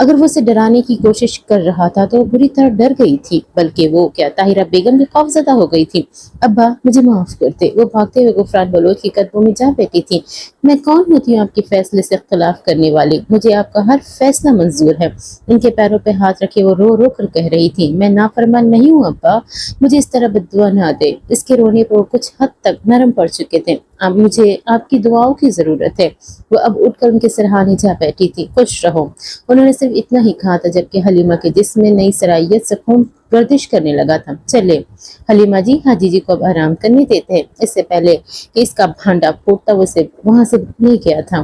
اگر وہ اسے ڈرانے کی کوشش کر رہا تھا تو وہ بری طرح ڈر گئی تھی، بلکہ وہ کیا طاہرہ بیگم بھی خوفزدہ ہو گئی تھی۔ ابا مجھے معاف کرتے، وہ بھاگتے ہوئے غفران بلوچ کے قدموں میں جا بیٹھی تھی۔ میں کون ہوتی ہوں آپ کے فیصلے سے اختلاف کرنے والی؟ مجھے آپ کا ہر فیصلہ منظور ہے۔ ان کے پیروں پہ ہاتھ رکھے وہ رو رو کر کہہ رہی تھی، میں نافرمان نہیں ہوں ابا، مجھے اس طرح بددعا نہ دے۔ اس کے رونے پر وہ کچھ حد تک نرم پڑ چکے تھے۔ اب مجھے آپ کی دعاؤں کی ضرورت ہے۔ وہ اب اٹھ کر ان کے سرہانے جا بیٹھی تھی۔ خوش رہو، انہوں نے صرف اتنا ہی کہا تھا جبکہ حلیمہ کے جسم میں نئی صلاحیت سے خون گردش کرنے لگا تھا۔ چلے حلیمہ جی، حاجی جی کو اب آرام کرنے دیتے ہیں۔ اس سے پہلے کہ اس کا بھانڈا پھوٹتا وہ اسے وہاں سے لے گیا تھا۔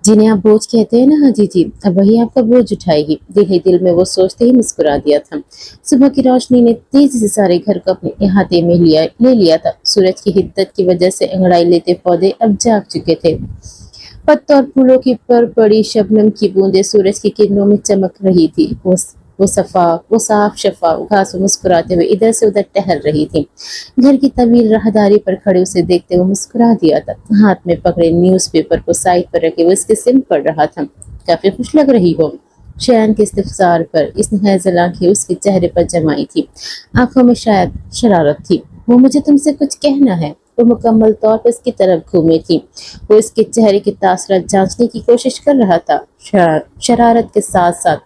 جنہیں آپ بوجھ کہتے ہیں نا حاجی جی، اب وہی آپ کا بوجھ اٹھائے گی۔ دل ہی دل میں وہ سوچتے ہی مسکرا دیا تھا۔ صبح کی روشنی نے تیزی سے سارے گھر کو اپنے احاطے میں لے لیا تھا۔ سورج کی حدت کی وجہ سے انگڑائی لیتے پودے اب جاگ چکے تھے۔ پتوں اور پھولوں کی پر پڑی شبنم کی بوندیں سورج کی کرنوں میں چمک رہی تھی۔ وہ صاف شفاف گھاس مسکراتے ہوئے ادھر سے ادھر ٹہل رہی تھی۔ گھر کی طویل راہداری پر کھڑے اسے دیکھتے وہ مسکرا دیا تھا۔ ہاتھ میں پکڑے نیوز پیپر کو سائڈ پر رکھے وہ اس کے سم پڑھ رہا تھا۔ کافی خوش لگ رہی ہو، شایان کے استفسار پر اس نے حیضل آنکھیں اس کے چہرے پر جمائی تھی۔ آنکھوں میں شاید شرارت تھی۔ وہ مجھے تم سے کچھ کہنا ہے۔ وہ مکمل طور پر اس کی طرف گھومی تھی۔ وہ اس کے چہرے کے تاثرات جانچنے کی کوشش کر رہا تھا، شرارت کے ساتھ ساتھ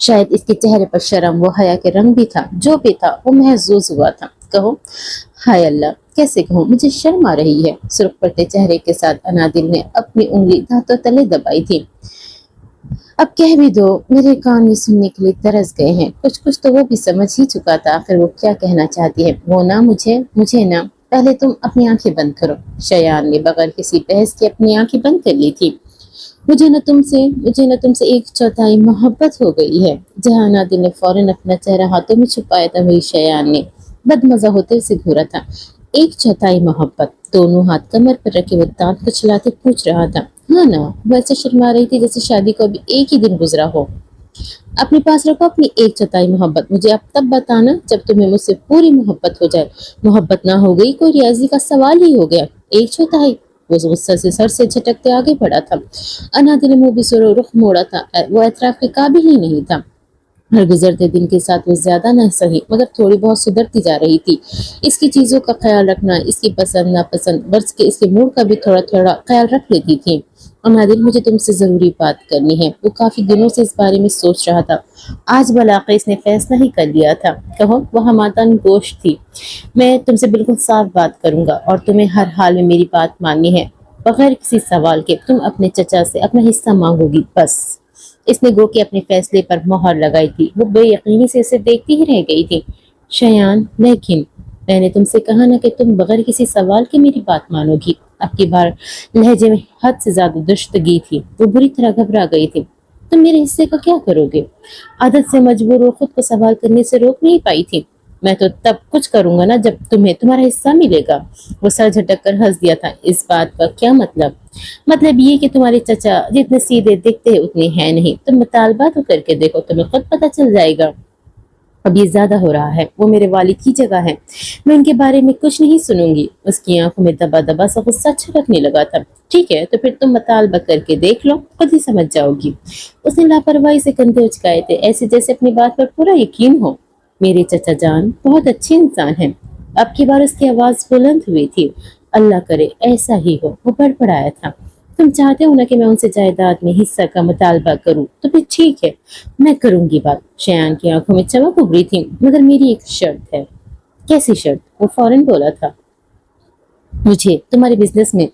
شاید اس کے چہرے پر شرم و حیا کے رنگ بھی تھا۔ جو بھی تھا وہ محظوظ ہوا تھا۔ کہو۔ ہائے اللہ، کیسے کہوں، مجھے شرم آ رہی ہے۔ سرخ پڑتے چہرے کے ساتھ انادل نے اپنی انگلی دانتوں تلے دبائی تھی۔ اب کہہ بھی دو، میرے کان یہ سننے کے لیے ترس گئے ہیں۔ کچھ تو وہ بھی سمجھ ہی چکا تھا آخر وہ کیا کہنا چاہتی ہے۔ وہ نہ مجھے نہ، پہلے تم اپنی آنکھیں بند کرو۔ شایان نے بغیر کسی بحث کے اپنی آنکھیں بند کر لی تھی۔ مجھے نہ تم سے 1/4 محبت ہو گئی ہے۔ جہاں نادر نے فوراً اپنا چہرہ ہاتھوں میں چھپایا تھا وہی شایان نے بد مزہ ہوتے اسے گھورا تھا۔ 1/4 محبت، دونوں ہاتھ کمر پر رکھے وہ دانت کچلاتے پوچھ رہا تھا۔ ہاں نا، وہ ایسے شرما رہی تھی جیسے شادی کو ابھی ایک ہی دن گزرا ہو۔ اپنے پاس رکھو اپنی 1/4 محبت، مجھے اب تب بتانا جب تمہیں مجھ سے پوری محبت ہو جائے۔ محبت نہ ہو گئی کوئی ریاضی کا سوال ہی ہو گیا۔ 1/4، وہ غصہ سے سر سے جھٹکتے آگے بڑھا تھا۔ انادل منہ بھی سر و رخ موڑا تھا، وہ اعتراف کے قابل ہی نہیں تھا۔ ہر گزرتے دن کے ساتھ وہ زیادہ نہ سہی مگر تھوڑی بہت سدھرتی جا رہی تھی۔ اس کی چیزوں کا خیال رکھنا، اس کی پسند ناپسند، غرض کے اس کے موڈ کا بھی تھوڑا تھوڑا خیال رکھ لیتی تھی۔ انادل، مجھے تم سے ضروری بات کرنی ہے۔ وہ کافی دنوں سے اس بارے میں سوچ رہا تھا۔ آج بلاخر اس نے فیصلہ ہی کر لیا تھا۔ کہو۔ وہ ہمادان گوشت تھی۔ میں تم سے بالکل صاف بات کروں گا اور تمہیں ہر حال میں میری بات ماننی ہے، بغیر کسی سوال کے۔ تم اپنے چچا سے اپنا حصہ مانگو گی، بس۔ اس نے گو کہ اپنے فیصلے پر مہر لگائی تھی۔ وہ بے یقینی سے اسے دیکھتی ہی رہ گئی تھی۔ شایان، لیکن میں نے تم سے کہا نا کہ تم بغیر کسی سوال کے میری بات مانو گی۔ اب کی بار لہجے میں حد سے زیادہ درشتگی تھی۔ وہ بری طرح گھبرا گئی تھی۔ تم میرے حصے کا کیا کرو گے؟ عادت سے مجبور وہ خود کو سوال کرنے سے روک نہیں پائی تھی۔ میں تو تب کچھ کروں گا نا جب تمہیں تمہارا حصہ ملے گا۔ وہ سر جھٹک کر ہنس دیا تھا۔ اس بات کا کیا مطلب؟ مطلب یہ کہ تمہارے چچا جتنے سیدھے دکھتے ہیں اتنے ہیں نہیں۔ تم مطالبہ تو کر کے دیکھو، تمہیں خود پتہ چل جائے گا۔ اب یہ زیادہ ہو رہا ہے۔ وہ میرے والد کی جگہ ہے، میں ان کے بارے میں کچھ نہیں سنوں گی۔ اس کی آنکھوں میں دبا دبا سا غصہ چھلکنے لگا تھا۔ ٹھیک ہے، تو پھر تم مطالبہ کر کے دیکھ لو، خود ہی سمجھ جاؤ گی۔ اس نے لاپرواہی سے کندھے اچکائے تھے، ایسے جیسے اپنی بات پر پورا یقین ہو۔ میرے چچا جان بہت اچھے انسان ہیں۔ اب کی بار اس کی آواز بلند ہوئی تھی۔ اللہ کرے ایسا ہی ہو، وہ بڑبڑایا تھا۔ تم چاہتے ہو نا کہ میں ان سے جائیداد میں حصہ کا مطالبہ کروں، تو پھر ٹھیک ہے، میں کروں گی بات۔ شایان کی آنکھوں میں چمک ابھری تھی۔ مگر میری ایک شرط ہے۔ کیسی شرط؟ وہ فوراً بولا تھا۔ مجھے تمہارے بزنس میں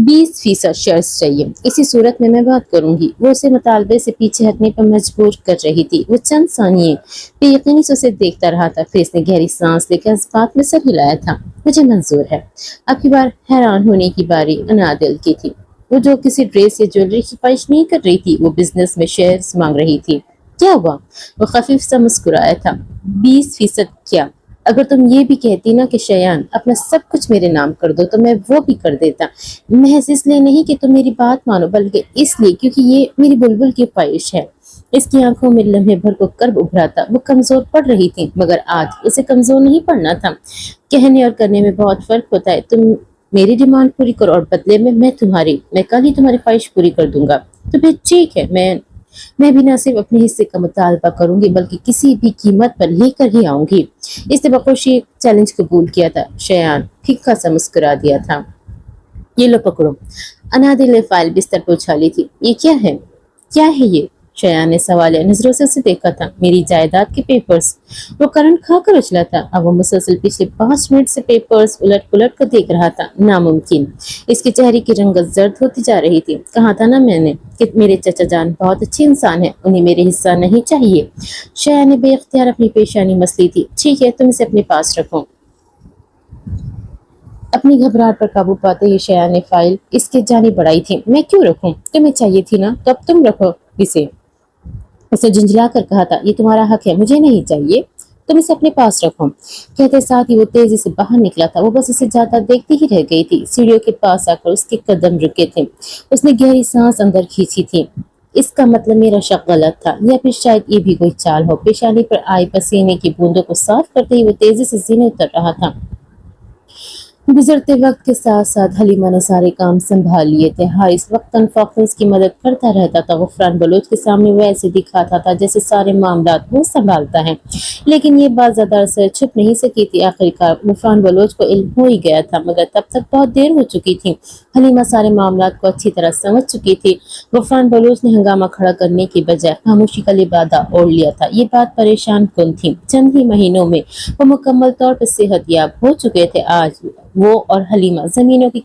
20% شیئرز چاہیے، اسی صورت میں بات کروں گی۔ وہ اسے مطالبے سے پیچھے ہٹنے پر مجبور کر رہی تھی۔ وہ چند ثانیے بے یقینی سے اسے دیکھتا رہا تھا، پھر اس نے گہری سانس لے کر اس بات میں سر ہلایا تھا۔ مجھے منظور ہے۔ اب کی بار حیران ہونے کی باری انادل کی تھی۔ وہ جو کسی ڈریس یا جویلری کی خواہش نہیں کر رہی تھی، وہ بزنس میں شیئرز مانگ رہی تھی۔ کیا ہوا؟ وہ خفیف سا مسکرایا تھا۔ 20% کیا؟ اگر تم یہ بھی کہتی نا کہ شایان اپنا سب کچھ میرے نام کر دو تو میں وہ بھی کر دیتا، محض اس لیے نہیں کہ تم میری بات مانو، بلکہ اس لیے کیونکہ یہ میری بلبل کی خواہش ہے۔ اس کی آنکھوں میں لمحے بھر کو کرب ابھرا تھا۔ وہ کمزور پڑ رہی تھی، مگر آج اسے کمزور نہیں پڑنا تھا۔ کہنے اور کرنے میں بہت فرق ہوتا ہے۔ تم میری ڈیمانڈ پوری کرو اور بدلے میں کل ہی تمہاری خواہش پوری کر دوں گا۔ تو پھر ٹھیک ہے، میں میں بھی نہ صرف اپنے حصے کا مطالبہ کروں گی بلکہ کسی بھی قیمت پر لے کر ہی آؤں گی۔ اس نے بخوشی چیلنج قبول کیا تھا۔ شایان پھیکا سا مسکرا دیا تھا۔ یہ لو پکڑو۔ انادل نے فائل بستر پر اچھالی تھی۔ یہ کیا ہے؟ کیا ہے یہ؟ شایان نے سوالیہ نظروں سے اسے دیکھا تھا۔ میری جائیداد کے پیپرز۔ وہ کرنٹ کھا کر اچھلا تھا۔ اب وہ مسلسل پچھلے 5 منٹ سے پیپرز الٹ پلٹ کر دیکھ رہا تھا۔ ناممکن۔ اس کے چہرے کی رنگت زرد ہوتی جا رہی تھی۔ کہا تھا نا میں نے کہ میرے چچا جان بہت اچھے انسان ہیں، انہیں میرے حصہ نہیں چاہیے۔ شایان نے بے اختیار اپنی پیشانی مسلی تھی۔ ٹھیک ہے، تم اسے اپنے پاس رکھو۔ اپنی گھبراہٹ پر قابو پاتے ہی شایان نے فائل اس کے جانب بڑھائی تھی۔ میں کیوں رکھوں؟ تمہیں چاہیے تھی نا، تو اب تم رکھو اسے۔ اسے جھنجھلا کر کہا تھا، یہ تمہارا حق ہے، مجھے نہیں چاہیے، تم اسے اپنے پاس رکھو۔ کہتے ساتھ ہی وہ تیزی سے باہر نکلا تھا۔ وہ بس اسے جاتا دیکھتی ہی رہ گئی تھی۔ سیڑھیوں کے پاس آ کر اس کے قدم رکے تھے۔ اس نے گہری سانس اندر کھینچی تھی۔ اس کا مطلب میرا شک غلط تھا، یا پھر شاید یہ بھی کوئی چال ہو۔ پیشانی پر آئے پسینے کی بوندوں کو صاف کرتے ہی وہ تیزی سے زینے اتر رہا تھا۔ گزرتے وقت کے ساتھ ساتھ حلیمہ نے سارے کام سنبھال لیے تھے۔ حارث وقتاً فوقتاً اس کی مدد کرتا رہتا تھا۔ غفران بلوچ کے سامنے وہ ایسے دکھاتا تھا جیسے سارے معاملات وہ سنبھالتا ہے، لیکن یہ بات زیادہ عرصہ چھپ نہیں سکی تھی۔ آخرکار غفران بلوچ کو علم ہو ہی گیا تھا، مگر تب تک بہت دیر ہو چکی تھی۔ حلیمہ سارے معاملات کو اچھی طرح سمجھ چکی تھی۔ غفران بلوچ نے ہنگامہ کھڑا کرنے کی بجائے خاموشی کا لبادہ اوڑھ لیا تھا۔ یہ بات پریشان کن تھی۔ چند ہی مہینوں میں وہ مکمل طور پر صحت یاب ہو چکے تھے۔ آج وہ اور حلیمہ زمینوں کے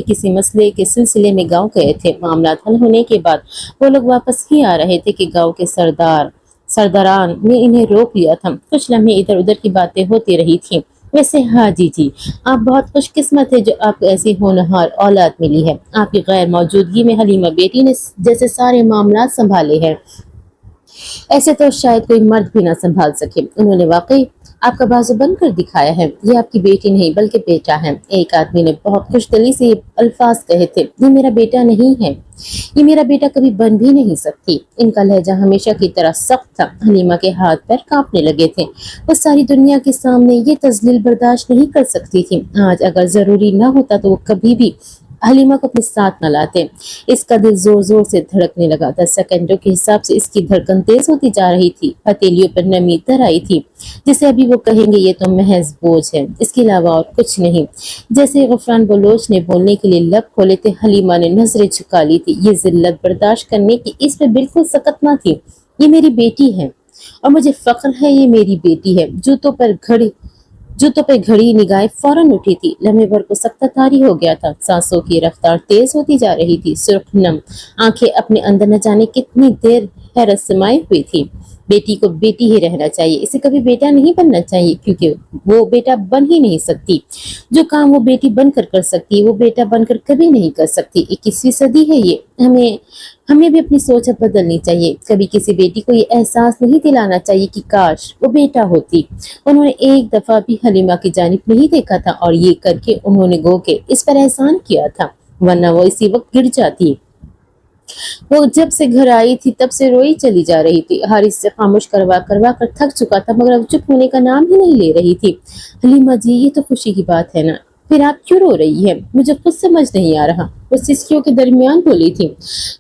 کسی مسئلے کے سلسلے میں گاؤں گئے تھے۔ معاملات حل ہونے کے بعد وہ لوگ واپس ہی آ رہے تھے کہ گاؤں کے سرداران نے انہیں روک لیا تھا۔ کچھ لمحے ادھر ادھر کی باتیں ہوتی رہی تھیں۔ ویسے حاجی جی، آپ بہت خوش قسمت ہے جو آپ کو ایسی ہونہار اولاد ملی ہے۔ آپ کی غیر موجودگی میں حلیمہ بیٹی نے جیسے سارے معاملات سنبھالے ہیں، ایسے تو شاید کوئی مرد بھی نہ سنبھال سکے۔ انہوں نے واقعی آپ کا بازو بن کر دکھایا ہے۔ یہ آپ کی بیٹی نہیں بلکہ بیٹا ہے۔ ایک آدمی نے بہت خوش دلی سے یہ الفاظ کہے تھے، یہ میرا بیٹا نہیں ہے، یہ میرا بیٹا کبھی بن بھی نہیں سکتی۔ ان کا لہجہ ہمیشہ کی طرح سخت تھا۔ حلیمہ کے ہاتھ پیر کانپنے لگے تھے۔ وہ ساری دنیا کے سامنے یہ تذلیل برداشت نہیں کر سکتی تھی۔ آج اگر ضروری نہ ہوتا تو وہ کبھی بھی حلیمہ کو اپنے ساتھ نہ لاتے۔ اس کا دل زور زور سے دھڑکنے لگا تھا۔ سیکنڈوں کے حساب سے اس کی دھڑکن تیز ہوتی جا رہی تھی۔ ہتھیلیوں پر نمی تر آئی تھی، جسے ابھی وہ کہیں گے یہ تو محض بوجھ ہے، اس کے علاوہ اور کچھ نہیں۔ جیسے غفران بلوچ نے بولنے کے لیے لب کھولے تھے، حلیمہ نے نظریں جھکا لی تھی۔ یہ ذلت برداشت کرنے کی اس میں بالکل سکت نہ تھی۔ یہ میری بیٹی ہے اور مجھے فخر ہے، یہ میری بیٹی ہے۔ جوتوں پہ گھڑی نگاہیں فوراً اٹھی تھی۔ لمحے بھر کو سکتہ طاری ہو گیا تھا۔ سانسوں کی رفتار تیز ہوتی جا رہی تھی۔ سرخ نم آنکھیں اپنے اندر نہ جانے کتنی دیر حیرت سمائے ہوئی تھی۔ بیٹی کو بیٹی ہی رہنا چاہیے، اسے کبھی بیٹا نہیں بننا چاہیے، کیونکہ وہ بیٹا بن ہی نہیں سکتی۔ جو کام وہ بیٹی بن کر کر سکتی وہ بیٹا بن کر کبھی نہیں کر سکتی۔ 21ویں صدی ہے یہ، ہمیں بھی اپنی سوچ بدلنی چاہیے۔ کبھی کسی بیٹی کو یہ احساس نہیں دلانا چاہیے کہ کاش وہ بیٹا ہوتی۔ انہوں نے ایک دفعہ بھی حلیمہ کی جانب نہیں دیکھا تھا، اور یہ کر کے انہوں نے گو کہ اس پر احسان کیا تھا، ورنہ وہ اسی وقت گر جاتی۔ وہ جب سے گھر آئی تھی تب سے روئی چلی جا رہی تھی۔ حارث سے خاموش کروا کر تھک چکا تھا، مگر اب چپ ہونے کا نام ہی نہیں لے رہی تھی۔ حلیمہ جی، یہ تو خوشی کی بات ہے نا، پھر آپ کیوں رو رہی ہیں؟ مجھے خود سمجھ نہیں آ رہا۔ وہ سسکیوں کے درمیان بولی تھی۔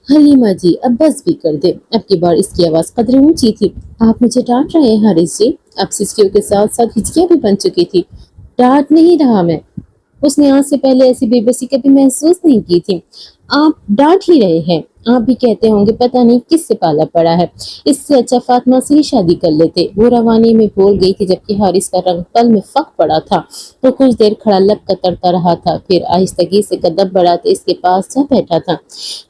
حلیمہ جی، اب بس بھی کر دے۔ اب کی بار اس کی آواز قدرے اونچی تھی۔ آپ مجھے ڈانٹ رہے ہیں حارث جی؟ اب سسکیوں کے ساتھ ساتھ ہچکیاں بھی بن چکی تھی۔ ڈانٹ نہیں رہا میں، اس نے آج سے پہلے ایسی بے بسی کبھی محسوس نہیں کی تھی۔ آپ ڈانٹ ہی رہے ہیں، آپ بھی کہتے ہوں گے پتہ نہیں کس سے پالا پڑا ہے، اس سے اچھا فاطمہ سے ہی شادی کر لیتے۔ وہ روانی میں بول گئی تھی، جبکہ حارث کا رنگ پل میں فک پڑا تھا۔ وہ کچھ دیر کھڑا لب کترتا رہا تھا، پھر آہستگی سے قدم بڑھاتے اس کے پاس جا بیٹھا تھا۔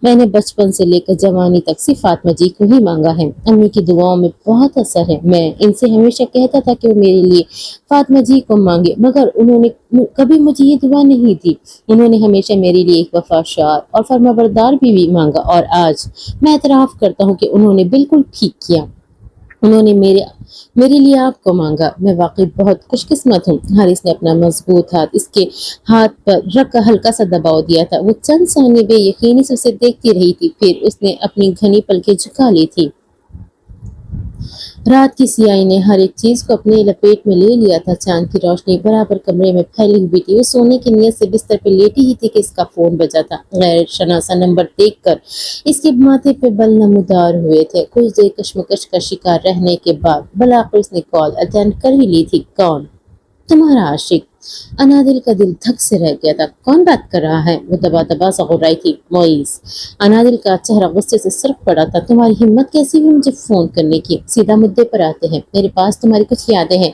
میں نے بچپن سے لے کر جوانی تک صرف فاطمہ جی کو ہی مانگا ہے۔ امی کی دعاؤں میں بہت اثر ہے۔ میں ان سے ہمیشہ کہتا تھا کہ وہ میرے لیے فاطمہ جی کو مانگے، مگر انہوں نے کبھی مجھے یہ دعا نہیں دی۔ انہوں نے ہمیشہ میرے لیے ایک وفادار اور فرمانبردار بیوی مانگا، اور آج میں اعتراف کرتا ہوں کہ انہوں نے بالکل ٹھیک کیا۔ انہوں نے میرے لیے آپ کو مانگا۔ میں واقعی بہت خوش قسمت ہوں۔ حارث نے اپنا مضبوط ہاتھ اس کے ہاتھ پر رکھ کر ہلکا سا دباؤ دیا تھا۔ وہ چند ثانیے بے یقینی سے اسے دیکھتی رہی تھی، پھر اس نے اپنی گھنی پلکیں جھکا لی تھی۔ رات کی سیاہی نے ہر ایک چیز کو اپنے لپیٹ میں لے لیا تھا۔ چاند کی روشنی برابر کمرے میں پھیلی ہوئی تھی۔ وہ سونے کی نیت سے بستر پہ لیٹی ہی تھی کہ اس کا فون بجا تھا۔ غیر شناسا نمبر دیکھ کر اس کے ماتھے پہ بل نمودار ہوئے تھے۔ کچھ دیر کشمکش کا شکار رہنے کے بعد بلاخر اس نے کال اٹینڈ کر ہی لی تھی۔ کون؟ تمہارا عاشق۔ انادل کا دل دھک سے رہ گیا تھا۔ کون بات کر رہا ہے؟ وہ دبا دبا سا غر رہی تھی۔ معیز۔ انادل کا چہرہ غصے سے سرخ پڑا تھا۔ تمہاری ہمت کیسی ہوئی مجھے فون کرنے کی؟ سیدھا مدعے پر آتے ہیں۔ میرے پاس تمہاری کچھ یادیں ہیں۔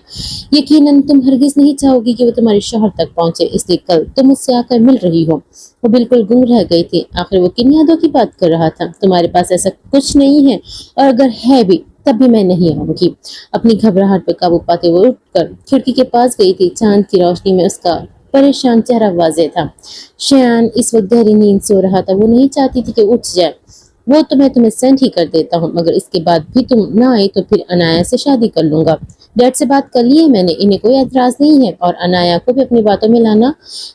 یقیناً تم ہرگز نہیں چاہو گی کہ وہ تمہارے شوہر تک پہنچے، اس لیے کل تم مجھ سے آ کر مل رہی ہو۔ وہ بالکل گنگ رہ گئی تھی۔ آخر وہ کن یادوں کی بات کر رہا تھا؟ تمہارے پاس ایسا کچھ نہیں ہے، اور اگر ہے بھی تب بھی میں نہیں آؤں گی۔ اپنی گھبراہٹ پہ قابو پاتے وہ اٹھ کر کھڑکی کے پاس گئی تھی۔ چاند کی روشنی میں اس کا پریشان چہرہ واضح تھا۔ شیان اس وقت گہری نیند سو رہا تھا۔ وہ نہیں چاہتی تھی کہ اٹھ جائے۔ وہ تمہیں سینڈ ہی کر دیتا ہوں، مگر اس کے بعد بھی تم نہ آئی تو پھر انایا سے شادی کر لوں گا۔ ڈیڈ سے بات کر لی ہے میں نے، انہیں کوئی اعتراض نہیں ہے، اور انایا کو بھی اپنی باتوں میں لانا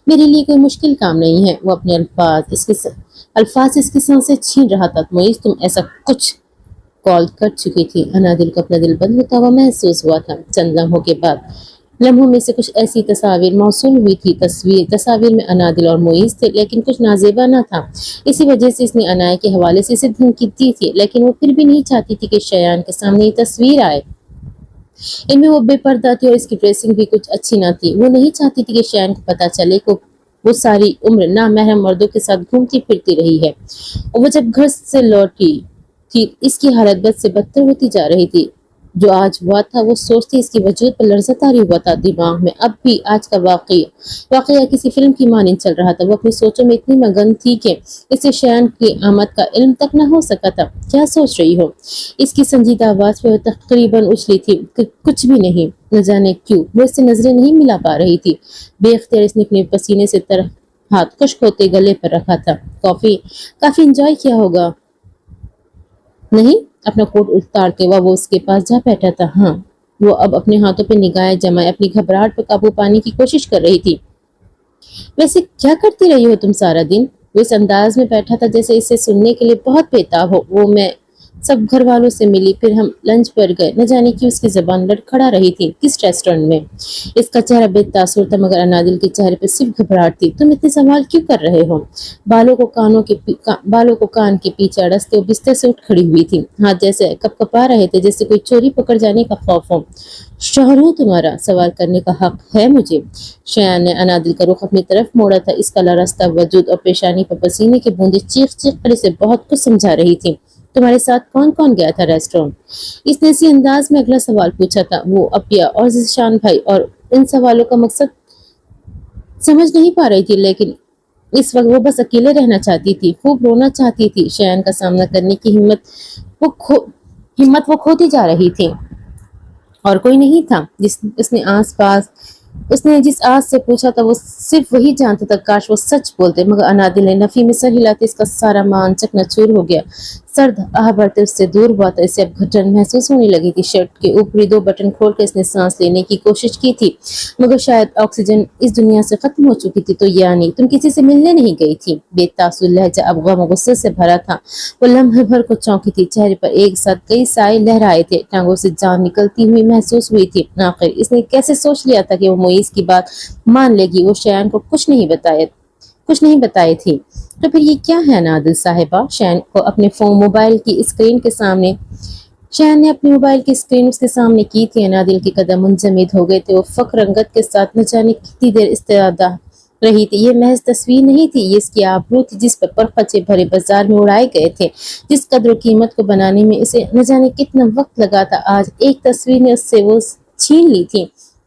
میرے لیے کوئی مشکل کام نہیں ہے۔ وہ اپنے الفاظ اس کی سانسیں چھین رہا تھا۔ معیز تم ایسا کچھ کال کر چکی تھی۔ انادل کو اپنا دل بند ہوتا ہوا محسوس ہوا تھا۔ چند لمحوں میں سے کچھ ایسی تصاویر موصول ہوئی تھی۔ تصاویر میں انادل اور معیز تھے، لیکن کچھ نازیبا نہ تھا۔ اسی وجہ سے اس نے انایا کے حوالے سے اسے دھمکی دی تھی، لیکن وہ پھر بھی نہیں چاہتی تھی کہ شیان کے سامنے یہ تصویر آئے۔ ان میں وہ بے پردہ تھی، اور اس کی ڈریسنگ بھی کچھ اچھی نہ تھی۔ وہ نہیں چاہتی تھی کہ شیان کو پتہ چلے کہ وہ ساری عمر نامحرم مردوں کے ساتھ گھومتی پھرتی رہی ہے۔ اور وہ جب گھر سے لوٹی تھی اس کی حالت بد سے بدتر ہوتی جا رہی تھی۔ جو آج ہوا تھا وہ سوچتی اس کی وجود پر لرزہ طاری ہوا تھا۔ دماغ میں اب بھی آج کا واقعہ کسی فلم کی مانند چل رہا تھا۔ وہ اپنی سوچوں میں اتنی مگن تھی کہ اسے شیان کی آمد کا علم تک نہ ہو سکا تھا۔ کیا سوچ رہی ہو؟ اس کی سنجیدہ آواز پہ وہ تقریباً اچھلی تھی کہ کچھ بھی نہیں۔ نہ جانے کیوں وہ اس سے نظریں نہیں ملا پا رہی تھی۔ بے اختیار اس نے اپنے پسینے سے تر ہاتھ خشک ہوتے گلے پر رکھا تھا۔ کافی انجوائے کیا ہوگا نہیں؟ اپنا کوٹ اتارتے ہوا وہ اس کے پاس جا بیٹھا تھا۔ ہاں۔ وہ اب اپنے ہاتھوں پہ نگاہیں جمائے اپنی گھبراہٹ پہ قابو پانے کی کوشش کر رہی تھی۔ ویسے کیا کرتی رہی ہو تم سارا دن؟ وہ اس انداز میں بیٹھا تھا جیسے اسے سننے کے لیے بہت بےتاب ہو۔ وہ میں سب گھر والوں سے ملی، پھر ہم لنچ پر گئے۔ نہ جانے کی اس کی زبان لڑکھڑا رہی تھی۔ کس ریسٹورینٹ میں؟ اس کا چہرہ بے تاثر تھا، مگر انادل کے چہرے پہ صرف گھبراہٹ تھی۔ تم اتنے سوال کیوں کر رہے ہو؟ بالوں کو کان کے پیچھے اڑستے وہ بستر سے اٹھ کھڑی ہوئی تھی۔ ہاتھ جیسے کپکپا رہے تھے، جیسے کوئی چوری پکڑ جانے کا خوف ہو۔ شوہر ہوں تمہارا، سوال کرنے کا حق ہے مجھے۔ شیان نے انادل کا رخ اپنی طرف موڑا تھا۔ اس کا لرزتا وجود اور پیشانی پر پسینے کی بوندیں چیخ چیخ کر اسے بہت کچھ سمجھا رہی تھی۔ تمہارے ساتھ کون کون گیا تھا ریسٹورینٹ؟ اس نے اسی انداز میں اگلا سوال پوچھا تھا۔ وہ اپیا اور ذیشان بھائی، اور ان سوالوں کا مقصد سمجھ نہیں پا رہی تھی، لیکن اس وقت وہ بس اکیلے رہنا چاہتی تھی، خوب رونا چاہتی تھی۔ شیان کا سامنا کرنے کی ہمت وہ کھوتی جا رہی تھی، اور کوئی نہیں تھا۔ اس نے جس آس سے پوچھا تھا وہ صرف وہی جانتا تھا۔ کاش وہ سچ بولتے، مگر انادل نے نفی میں سر ہلاتے اس کا سارا مان چکناچور ہو گیا۔ سرد آہ بھرتے اس سے دور ہوا تھا۔ اسے اب گھٹن محسوس ہونے لگی تھی۔ شرٹ کے اوپری 2 بٹن کھول کر اس نے سانس لینے کی کوشش کی تھی، مگر شاید آکسیجن اس دنیا سے ختم ہو چکی تھی۔ تو یعنی تم کسی سے ملنے نہیں گئی تھی؟ بے تاثر لہجہ اب غم و غصے سے بھرا تھا۔ وہ لمحے بھر کو چونکی تھی۔ چہرے پر ایک ساتھ کئی سائے لہرائے تھے۔ ٹانگوں سے جان نکلتی ہوئی محسوس ہوئی تھی۔ آخر اس نے کیسے سوچ لیا تھا کہ وہ معیز کی بات مان لے گی؟ وہ شیان کو کچھ نہیں بتائے تھی۔ تو پھر یہ کیا ہے انادل صاحبہ؟ شیان نے اپنے موبائل کی اسکرین اس کے سامنے کی تھی۔ انادل کے قدم منجمد ہو گئے تھے۔ وہ فخر رنگت کے ساتھ نہ جانے کتنی دیر استعدا رہی تھی۔ یہ محض تصویر نہیں تھی، یہ اس کی آبرو تھی جس پر پرخچے بھرے بازار میں اڑائے گئے تھے۔ جس قدر و قیمت کو بنانے میں اسے نہ جانے کتنا وقت لگا تھا، آج ایک تصویر نے اس سے وہ چھین لی تھی۔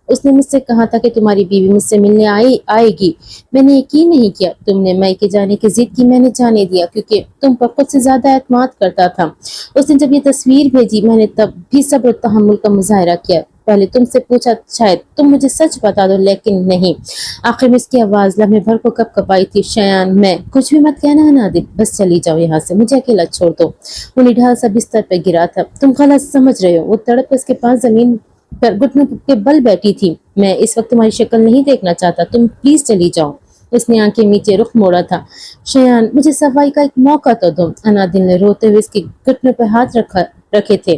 اس نے مجھ سے کہا تھا کہ تمہاری بیوی مجھ سے ملنے آئے گی۔ میں نے یقین نہیں کیا۔ تم نے میکے جانے کی ضد کی، میں نے جانے دیا، کیونکہ تم پر خود سے زیادہ اعتماد کرتا تھا۔ اس نے جب یہ تصویر بھیجی، میں نے تب بھی صبر و تحمل کا مظاہرہ کیا۔ پہلے تم سے پوچھا شاید تم مجھے سچ بتا دو، لیکن نہیں۔ آخر میں اس کی آواز لمحے بھر کو کپکپائی تھی۔ شیان، میں کچھ بھی مت کہنا انادل، بس چلی جاؤ یہاں سے، مجھے اکیلا چھوڑ دو۔ وہ نڈھال سا بستر پہ گرا تھا۔ تم غلط سمجھ رہے ہو۔ وہ تڑپ اس کے پاس زمین پر گھٹنوں کے بل بیٹھی تھی۔ میں اس وقت تمہاری شکل نہیں دیکھنا چاہتا، تم پلیز چلی جاؤ۔ اس نے آنکھیں نیچے رخ موڑا تھا۔ شیان، مجھے صفائی کا ایک موقع تو دو۔ انادل نے روتے ہوئے اس کے گھٹنوں پہ ہاتھ رکھے تھے۔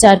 4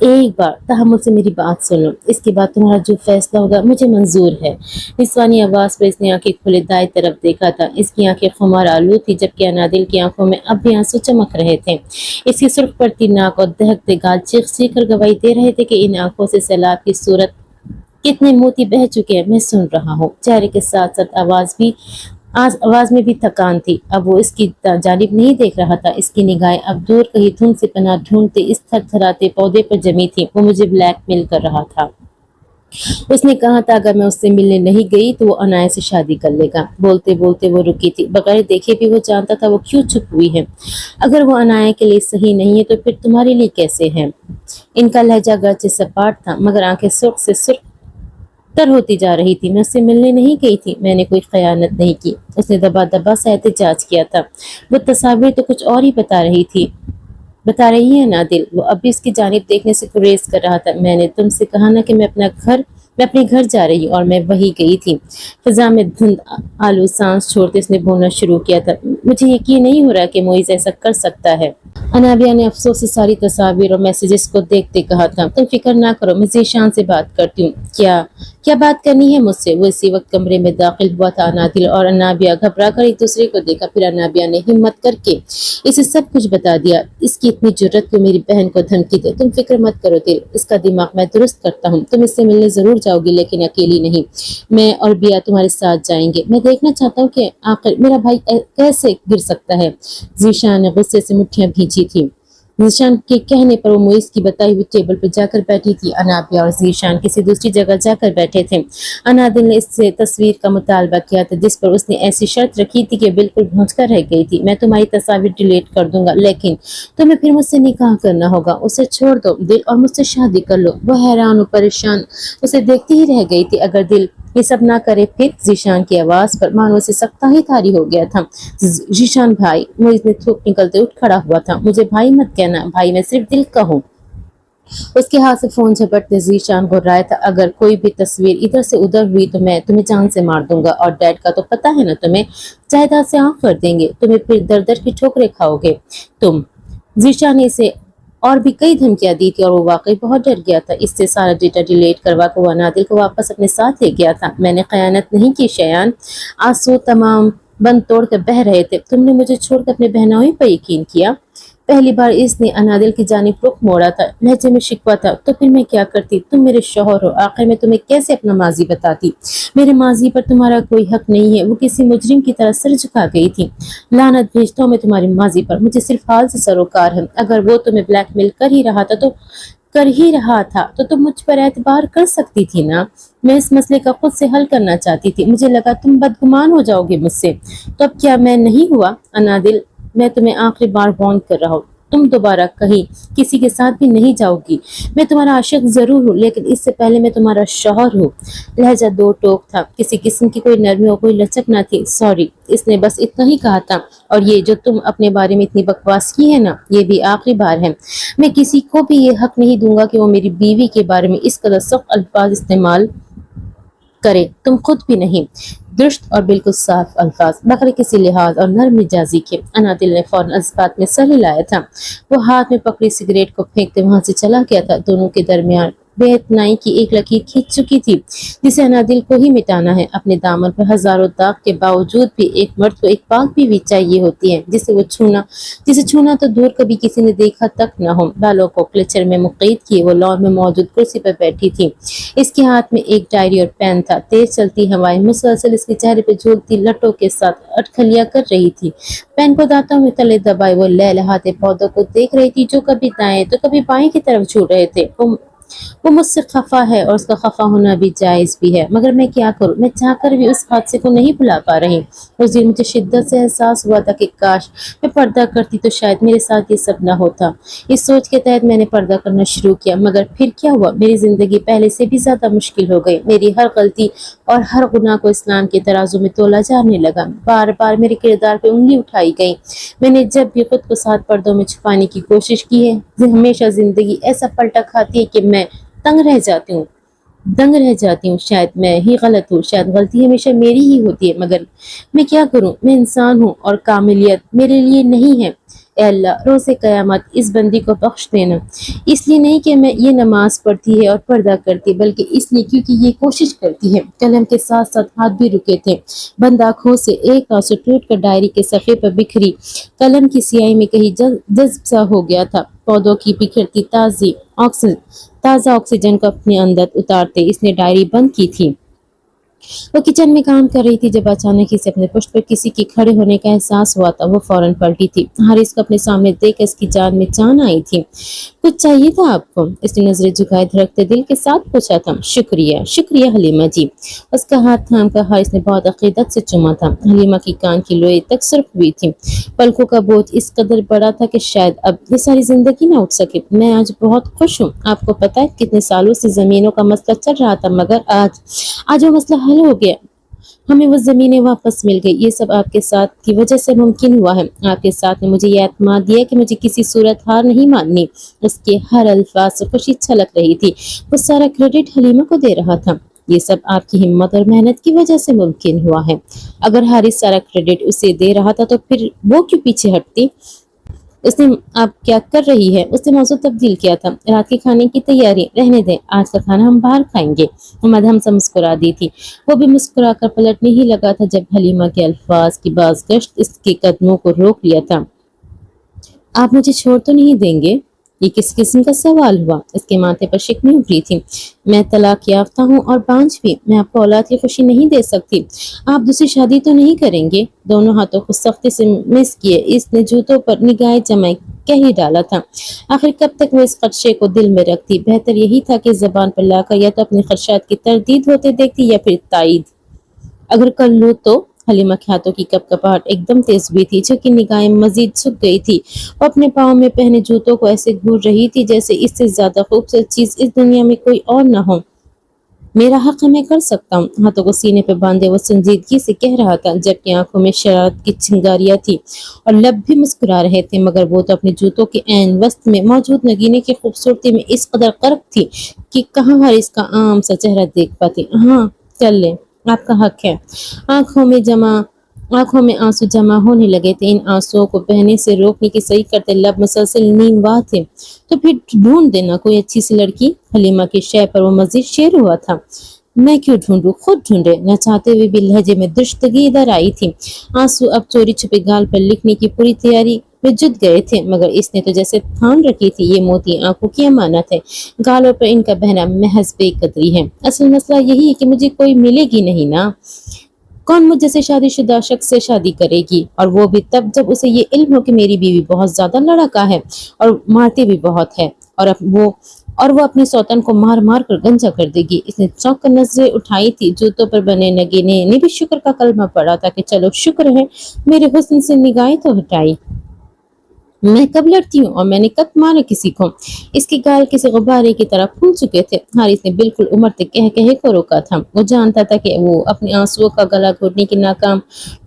ایک بار تحمل سے میری بات سن لو، اس کے بعد تمہارا جو فیصلہ ہوگا مجھے منظور ہے۔ نسوانی آواز پر اس نے آنکھیں کھولے دائیں طرف دیکھا تھا۔ اس کی آنکھیں خمار آلود تھی جبکہ انادل کی آنکھوں میں اب بھی آنسو چمک رہے تھے۔ اس کی سرخ پڑتی ناک اور دہکتے گال چیخ چیخ کر گواہی دے رہے تھے کہ ان آنکھوں سے سیلاب کی صورت کتنے موتی بہہ چکے ہیں میں سن رہا ہوں۔ چہرے کے ساتھ ساتھ آواز میں بھی تھکان تھی۔ اب وہ اس کی جانب نہیں دیکھ رہا تھا، اس کی نگاہیں اب دور کہیں دھند سے پناہ ڈھونڈتے اس تھر تھراتے پودے پر جمی تھی۔ وہ مجھے بلیک میل کر رہا تھا۔ اس نے کہا تھا اگر میں اس سے ملنے نہیں گئی تو وہ عنایت سے شادی کر لے گا۔ بولتے بولتے وہ رکی تھی، بغیر دیکھے بھی وہ جانتا تھا وہ کیوں چپ ہوئی ہے۔ اگر وہ عنایت کے لیے صحیح نہیں ہے تو پھر تمہارے لیے کیسے ہے؟ ان کا لہجہ گرچہ سپاٹ تھا مگر آنکھیں سرخ سے سرخ تر ہوتی جا رہی تھی۔ میں اس سے ملنے نہیں گئی تھی، میں نے کوئی خیانت نہیں کی۔ اس نے دبا دبا سا احتجاج کیا تھا۔ وہ تصاویر تو کچھ اور ہی بتا رہی ہے نادل۔ وہ اب بھی اس کی جانب دیکھنے سے گریز کر رہا تھا۔ میں نے تم سے کہا نا کہ میں اپنے گھر جا رہی ہوں اور میں وہی گئی تھی۔ فضا میں دھند آلو سانس چھوڑتے اس نے بولنا شروع کیا تھا۔ مجھے یقین نہیں ہو رہا کہ معیز ایسا کر سکتا ہے۔ انابیہ نے افسوس سے ساری تصاویر اور میسیجز کو دیکھتے کہا تھا، تم فکر نہ کرو، میں ذیشان سے بات کرتی ہوں۔ کیا بات کرنی ہے مجھ سے؟ وہ اسی وقت کمرے میں داخل ہوا تھا۔ انادل اور انابیہ گھبرا کر ایک دوسرے کو دیکھا، پھر انابیہ نے ہمت کر کے اسے سب کچھ بتا دیا۔ اس کی اتنی جرت کہ میری بہن کو دھمکی دے۔ تم فکر مت کرو دل، اس کا دماغ میں درست کرتا ہوں۔ تم اس سے ملنے ضرور جاؤ گی لیکن اکیلی نہیں، میں اور بیا تمہارے ساتھ جائیں گے۔ میں دیکھنا چاہتا ہوں کہ آخر میرا بھائی کیسے گر سکتا ہے۔ ذیشان نے غصے سے مٹھیاں بھینچی تھی۔ ذیشان کے کہنے پر وہ معیز کی بتائی ہوئی ٹیبل پر جا کر بیٹھی تھی۔ انابیہ اور ذیشان کسی دوسری جگہ جا کر بیٹھے تھے۔ انادل نے اس سے تصویر کا مطالبہ کیا تھا جس پر اس نے ایسی شرط رکھی تھی کہ بالکل بھونچ کر رہ گئی تھی۔ میں تمہاری تصاویر ڈیلیٹ کر دوں گا لیکن تمہیں پھر مجھ سے نکاح کرنا ہوگا۔ اسے چھوڑ دو دل اور مجھ سے شادی کر لو۔ وہ حیران و پریشان اسے دیکھتی ہی رہ گئی تھی۔ اگر دل یہ سب نہ کرے پھر؟ ذیشان کی آواز پر مانو سے سکتہ ہی طاری ہو گیا تھا۔ ذیشان بھائی، معیز نے تھوک نکلتے اٹھ کھڑا ہوا تھا۔ مجھے بھائی مت کہنا، بھائی میں صرف دل کا ہوں۔ اس کے ہاتھ سے فون جھپٹتے ذیشان گھبرایا تھا۔ اگر کوئی بھی تصویر ادھر سے ادھر ہوئی تو میں تمہیں جان سے مار دوں گا، اور ڈیڈ کا تو پتہ ہے نا تمہیں، جائیداد سے آنکھ کر دیں گے، تمہیں پھر در در کی ٹھوکریں کھاؤ گے تم۔ ذیشان نے اسے اور بھی کئی دھمکیاں دی تھی اور وہ واقعی بہت ڈر گیا تھا۔ اس سے سارا ڈیٹا ڈیلیٹ کروا کے وہ انادل کو واپس اپنے ساتھ لے گیا تھا۔ میں نے خیانت نہیں کی شیان۔ آنسو تمام بند توڑ کر بہہ رہے تھے۔ تم نے مجھے چھوڑ کر اپنے بہنوئی پر یقین کیا؟ پہلی بار اس نے انادل کی جانب رخ موڑا تھا، لہجے میں شکوہ تھا۔ تو پھر میں کیا کرتی؟ تم میرے شوہر ہو، آخر میں تمہیں کیسے اپنا ماضی بتاتی؟ میرے ماضی پر تمہارا کوئی حق نہیں ہے۔ وہ کسی مجرم کی طرح سر جھکا گئی تھی۔ لعنت بھیجتا ہوں میں تمہارے ماضی پر، مجھے صرف حال سے سروکار ہے۔ اگر وہ تمہیں بلیک میل کر ہی رہا تھا تو تم مجھ پر اعتبار کر سکتی تھی نا۔ میں اس مسئلے کا خود سے حل کرنا چاہتی تھی، مجھے لگا تم بدگمان ہو جاؤ گے مجھ سے۔ تو اب کیا میں نہیں ہوا؟ انادل، میں تمہیں آخری بار وارن کر رہا ہوں، تم دوبارہ کہیں کسی کے ساتھ بھی نہیں جاؤ گی۔ میں تمہارا عاشق ضرور ہوں لیکن اس سے پہلے میں تمہارا شوہر ہوں۔ لہجہ دو ٹوک تھا، کسی قسم کی کوئی نرمی اور کوئی لچک نہ تھی۔ سوری، اس نے بس اتنا ہی کہا تھا۔ اور یہ جو تم اپنے بارے میں اتنی بکواس کی ہے نا، یہ بھی آخری بار ہے۔ میں کسی کو بھی یہ حق نہیں دوں گا کہ وہ میری بیوی کے بارے میں اس قدر سخت الفاظ استعمال کرے، تم خود بھی نہیں۔ درست اور بالکل صاف الفاظ، بغیر کسی لحاظ اور نرم مزاجی کے۔ انادل نے فوراً اس بات میں سر ہلایا تھا۔ وہ ہاتھ میں پکڑی سگریٹ کو پھینکتے وہاں سے چلا گیا تھا۔ دونوں کے درمیان بے اعتنائی کی ایک لکیر کھینچ چکی تھی جسے انادل کو ہی مٹانا ہے۔ اپنے دامن پر ہزاروں داغ کے باوجود بھی ایک مرد کو ایک پاک بیوی چاہیے ہوتی ہے جسے چھونا تو دور کبھی کسی نے دیکھا تک نہ ہو۔ بالوں کو کلچر میں مقید کیے وہ لان میں موجود کرسی پر بیٹھی تھی۔ اس کے ہاتھ میں ایک ڈائری اور پین تھا۔ تیز چلتی ہوائیں مسلسل اس کے چہرے پہ جھولتی لٹوں کے ساتھ اٹکھلیاں کر رہی تھی۔ پین کو دانتوں میں تلے دبائے وہ لہلہاتے پودوں کو دیکھ رہی تھی جو کبھی دائیں تو کبھی بائیں کی طرف جھول رہے تھے۔ وہ مجھ سے خفا ہے اور اس کا خفا ہونا بھی جائز بھی ہے، مگر میں کیا کروں؟ میں چاہ کر بھی اس حادثے کو نہیں بھلا پا رہی۔ اس دن مجھے شدت سے احساس ہوا تھا کہ کاش میں پردہ کرتی تو شاید میرے ساتھ یہ سب نہ ہوتا۔ اس سوچ کے تحت میں نے پردہ کرنا شروع کیا، مگر پھر کیا ہوا؟ میری زندگی پہلے سے بھی زیادہ مشکل ہو گئی۔ میری ہر غلطی اور ہر گناہ کو اسلام کے ترازو میں تولا جانے لگا۔ بار بار میرے کردار پہ انگلی اٹھائی گئی۔ میں نے جب بھی خود کو ساتھ پردوں میں چھپانے کی کوشش کی ہے، ہمیشہ زندگی ایسا پلٹا کھاتی ہے کہ میں دنگ رہ جاتی ہوں۔ شاید میں ہی غلط ہوں، شاید غلطی ہمیشہ میری ہی ہوتی ہے، مگر میں کیا کروں؟ میں انسان ہوں اور کاملیت میرے لیے نہیں ہے۔ اے اللہ روز قیامت اس بندی کو بخش دینا، اس لیے نہیں کہ میں یہ نماز پڑھتی ہے اور پردہ کرتی، بلکہ اس لیے کیونکہ یہ کوشش کرتی ہے۔ قلم کے ساتھ ساتھ ہاتھ بھی رکے تھے، بند آنکھوں سے ایک آنسو ٹوٹ کر ڈائری کے صفحے پر بکھری قلم کی سیاہی میں کہیں جذب سا ہو گیا تھا۔ پودوں کی بکھرتی تازہ آکسیجن کو اپنے اندر اتارتے اس نے ڈائری بند کی تھی۔ وہ کچن میں کام کر رہی تھی جب اچانک اسے اپنے پشت پر کسی کے کھڑے ہونے کا احساس ہوا تھا۔ وہ فوراً پلٹی تھی۔ حارث کو اپنے سامنے دیکھ کر اس کی جان میں جان آئی تھی۔ کچھ چاہیے تھا آپ کو؟ اس نے نظریں جھکائے دھڑکتے دل کے ساتھ پوچھا تھا۔ شکریہ حلیمہ جی۔ اس کا ہاتھ تھام کر حارث نے بہت عقیدت سے چوما تھا۔ حلیمہ کی کان کی لوئی تک سرخ ہوئی تھی، پلکوں کا بوجھ اس قدر بڑا تھا کہ شاید اب یہ ساری زندگی نہ اٹھ سکے۔ میں آج بہت خوش ہوں۔ آپ کو پتہ ہے کتنے سالوں سے زمینوں کا مسئلہ چل رہا تھا، مگر آج وہ مسئلہ حل ہو گیا، ہمیں وہ زمینیں واپس مل گئی۔ یہ سب آپ کے ساتھ کی وجہ سے ممکن ہوا ہے۔ آپ کے ساتھ نے مجھے یہ اعتماد دیا کہ مجھے کسی صورت ہار نہیں ماننی۔ اس کے ہر الفاظ سے خوشی چھلک رہی تھی۔ وہ سارا کریڈٹ حلیمہ کو دے رہا تھا۔ یہ سب آپ کی ہمت اور محنت کی وجہ سے ممکن ہوا ہے۔ اگر حارث سارا کریڈٹ اسے دے رہا تھا تو پھر وہ کیوں پیچھے ہٹتی؟ اس نے آپ کیا کر رہی ہے؟ اس نے موضوع تبدیل کیا تھا۔ رات کے کھانے کی تیاری، رہنے دیں، آج کا کھانا ہم باہر کھائیں گے۔ مدھم سے مسکرا دی تھی۔ وہ بھی مسکرا کر پلٹنے ہی لگا تھا جب حلیمہ کے الفاظ کی بازگشت اس کے قدموں کو روک لیا تھا۔ آپ مجھے چھوڑ تو نہیں دیں گے؟ یہ کس قسم کا سوال ہوا؟ اس کے ماتھے پر شکنی ابھری تھی۔ میں طلاق یافتہ ہوں اور بانجھ بھی، میں آپ کو اولاد کی خوشی نہیں دے سکتی۔ آپ دوسری شادی تو نہیں کریں گے؟ دونوں ہاتھوں کو سختی سے مس کیے اس نے جوتوں پر نگاہیں جمائے کہہ ہی ڈالا تھا۔ آخر کب تک وہ اس خدشے کو دل میں رکھتی؟ بہتر یہی تھا کہ زبان پر لا کر یا تو اپنے خدشات کی تردید ہوتے دیکھتی یا پھر تائید اگر کر لو تو۔ حلیمہ کے ہاتھوں کی کپ کپاہٹ ایک دم تیز ہوئی تھی، جبکہ نگاہیں مزید سوکھ گئی تھی۔ وہ اپنے پاؤں میں پہنے جوتوں کو ایسے گھور رہی تھی جیسے اس سے زیادہ خوبصورت چیز اس دنیا میں کوئی اور نہ ہو۔ میرا حق ہے، میں کر سکتا ہوں۔ ہاتھوں کو سینے پہ باندھے وہ سنجیدگی سے کہہ رہا تھا، جبکہ آنکھوں میں شرارت کی چنگاریاں تھی اور لب بھی مسکرا رہے تھے، مگر وہ تو اپنے جوتوں کے عین وسط میں موجود نگینے کی خوبصورتی میں اس قدر غرق تھی کہ کہاں حارث کا عام سا چہرہ دیکھ پاتی۔ ہاں چل لیں، آپ کا حق ہے۔ آنکھوں میں آنسو جمع ہونے لگے تھے۔ ان آنسوؤں کو بہنے سے روکنے کی صحیح کرتے لب مسلسل نیم واہ تھے۔ تو پھر ڈھونڈ دینا کوئی اچھی سی لڑکی۔ حلیمہ کے شے پر وہ مزید شیر ہوا تھا۔ میں کیوں ڈھونڈوں، خود ڈھونڈے۔ نہ چاہتے ہوئے بھی لہجے میں درشتگی ادھر آئی تھی۔ آنسو اب چوری چھپے گال پر لکھنے کی پوری تیاری میں جت گئے تھے، مگر اس نے تو جیسے ٹھان رکھی تھی یہ موتی آنکھوں کی امانت ہے، گالوں پر ان کا بہنا محض بے قدری ہے۔ اصل مسئلہ یہی ہے کہ مجھے کوئی ملے گی نہیں نا۔ کون مجھ جیسے شادی شدہ شخص سے شادی کرے گی، اور وہ بھی تب جب اسے یہ علم ہو کہ میری بیوی بہت زیادہ لڑکا ہے اور مارتی بھی بہت ہے، اور وہ اپنے سوتن کو مار مار کر گنجا کر دے گی۔ اس نے چونک کر نظریں اٹھائی تھی۔ جوتوں پر بنے نگینے نے بھی شکر کا کلمہ پڑا تھا کہ چلو شکر ہے میرے حسن سے نگاہیں تو ہٹائی۔ میں کب لڑتی ہوں اور میں نے کب مارا کسی کو؟ اس کے گال کسی غبارے کی طرح پھول چکے تھے۔ حارث نے بالکل امڑتے کہے کو روکا تھا۔ وہ جانتا تھا کہ وہ اپنے آنسوؤں کا گلا گھوٹنے کی ناکام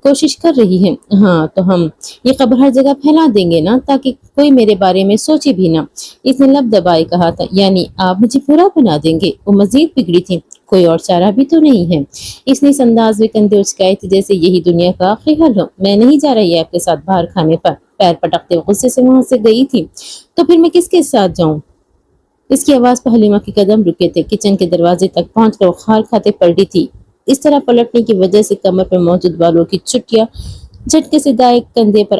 کوشش کر رہی ہے۔ ہاں تو ہم یہ خبر ہر جگہ پھیلا دیں گے نا، تاکہ کوئی میرے بارے میں سوچے بھی نہ۔ اس نے لب دبائے کہا تھا، یعنی آپ مجھے برا بنا دیں گے؟ وہ مزید بگڑی تھی۔ کوئی اور چارہ بھی تو نہیں ہے۔ اس نے اس انداز میں کندھے اچکائے تھے جیسے یہی دنیا کا آخری حل ہو۔ میں نہیں جا رہی آپ کے ساتھ باہر کھانے پر۔ پیر پٹکتے غصے سے وہاں سے گئی تھی۔ تو پھر میں کس کے ساتھ جاؤں؟ اس کی آواز پر حلیمہ کے قدم رکے تھے۔ کچن کے دروازے تک پہنچ کر وہ خار کھاتے پلٹی تھی۔ اس طرح پلٹنے کی وجہ سے کمر پر موجود بالوں کی چٹیاں جھٹکے سے دائیں کندھے پر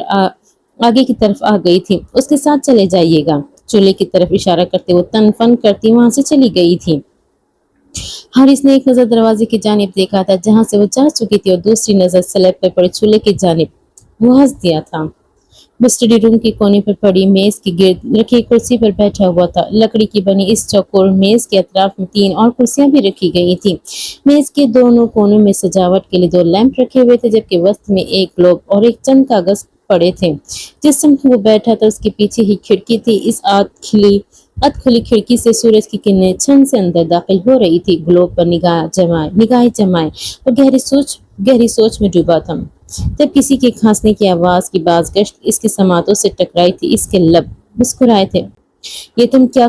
آگے کی طرف آ گئی تھی۔ اس کے ساتھ چلے جائیے گا، چولہے کی طرف اشارہ کرتے وہ تن فن کرتی وہاں سے چلی گئی تھی۔ حارث نے ایک نظر دروازے کی جانب دیکھا تھا جہاں سے وہ جا چکی تھی، اور دوسری نظر سلیب پر پڑے چولہے کی جانب۔ وہ ہنس دیا تھا۔ وہ اسٹڈی روم کے کونے پر پڑی میز کے گرد رکھی کرسی پر بیٹھا ہوا تھا۔ لکڑی کی بنی اس چوکور میز کے اطراف میں 3 اور کرسیاں بھی رکھی گئی تھیں۔ میز کے دونوں کونوں میں سجاوٹ کے لیے 2 لیمپ رکھے ہوئے تھے، جبکہ وسط میں ایک گلوب اور ایک چند کاغذ پڑے تھے۔ جس سمت وہ بیٹھا تھا اس کے پیچھے ہی کھڑکی تھی۔ اس اد کھلی کھڑکی سے سورج کی کرنیں چھن سے اندر داخل ہو رہی تھی۔ گلوب پر نگاہیں جمائے اور گہری سوچ میں ڈوبا تھا جب کسی کے کھانسنے کی آواز کی بازگشت اس کے سماعتوں سے ٹکرائی تھی۔ اس کے لب مسکرائے تھے۔ یہ تم کیا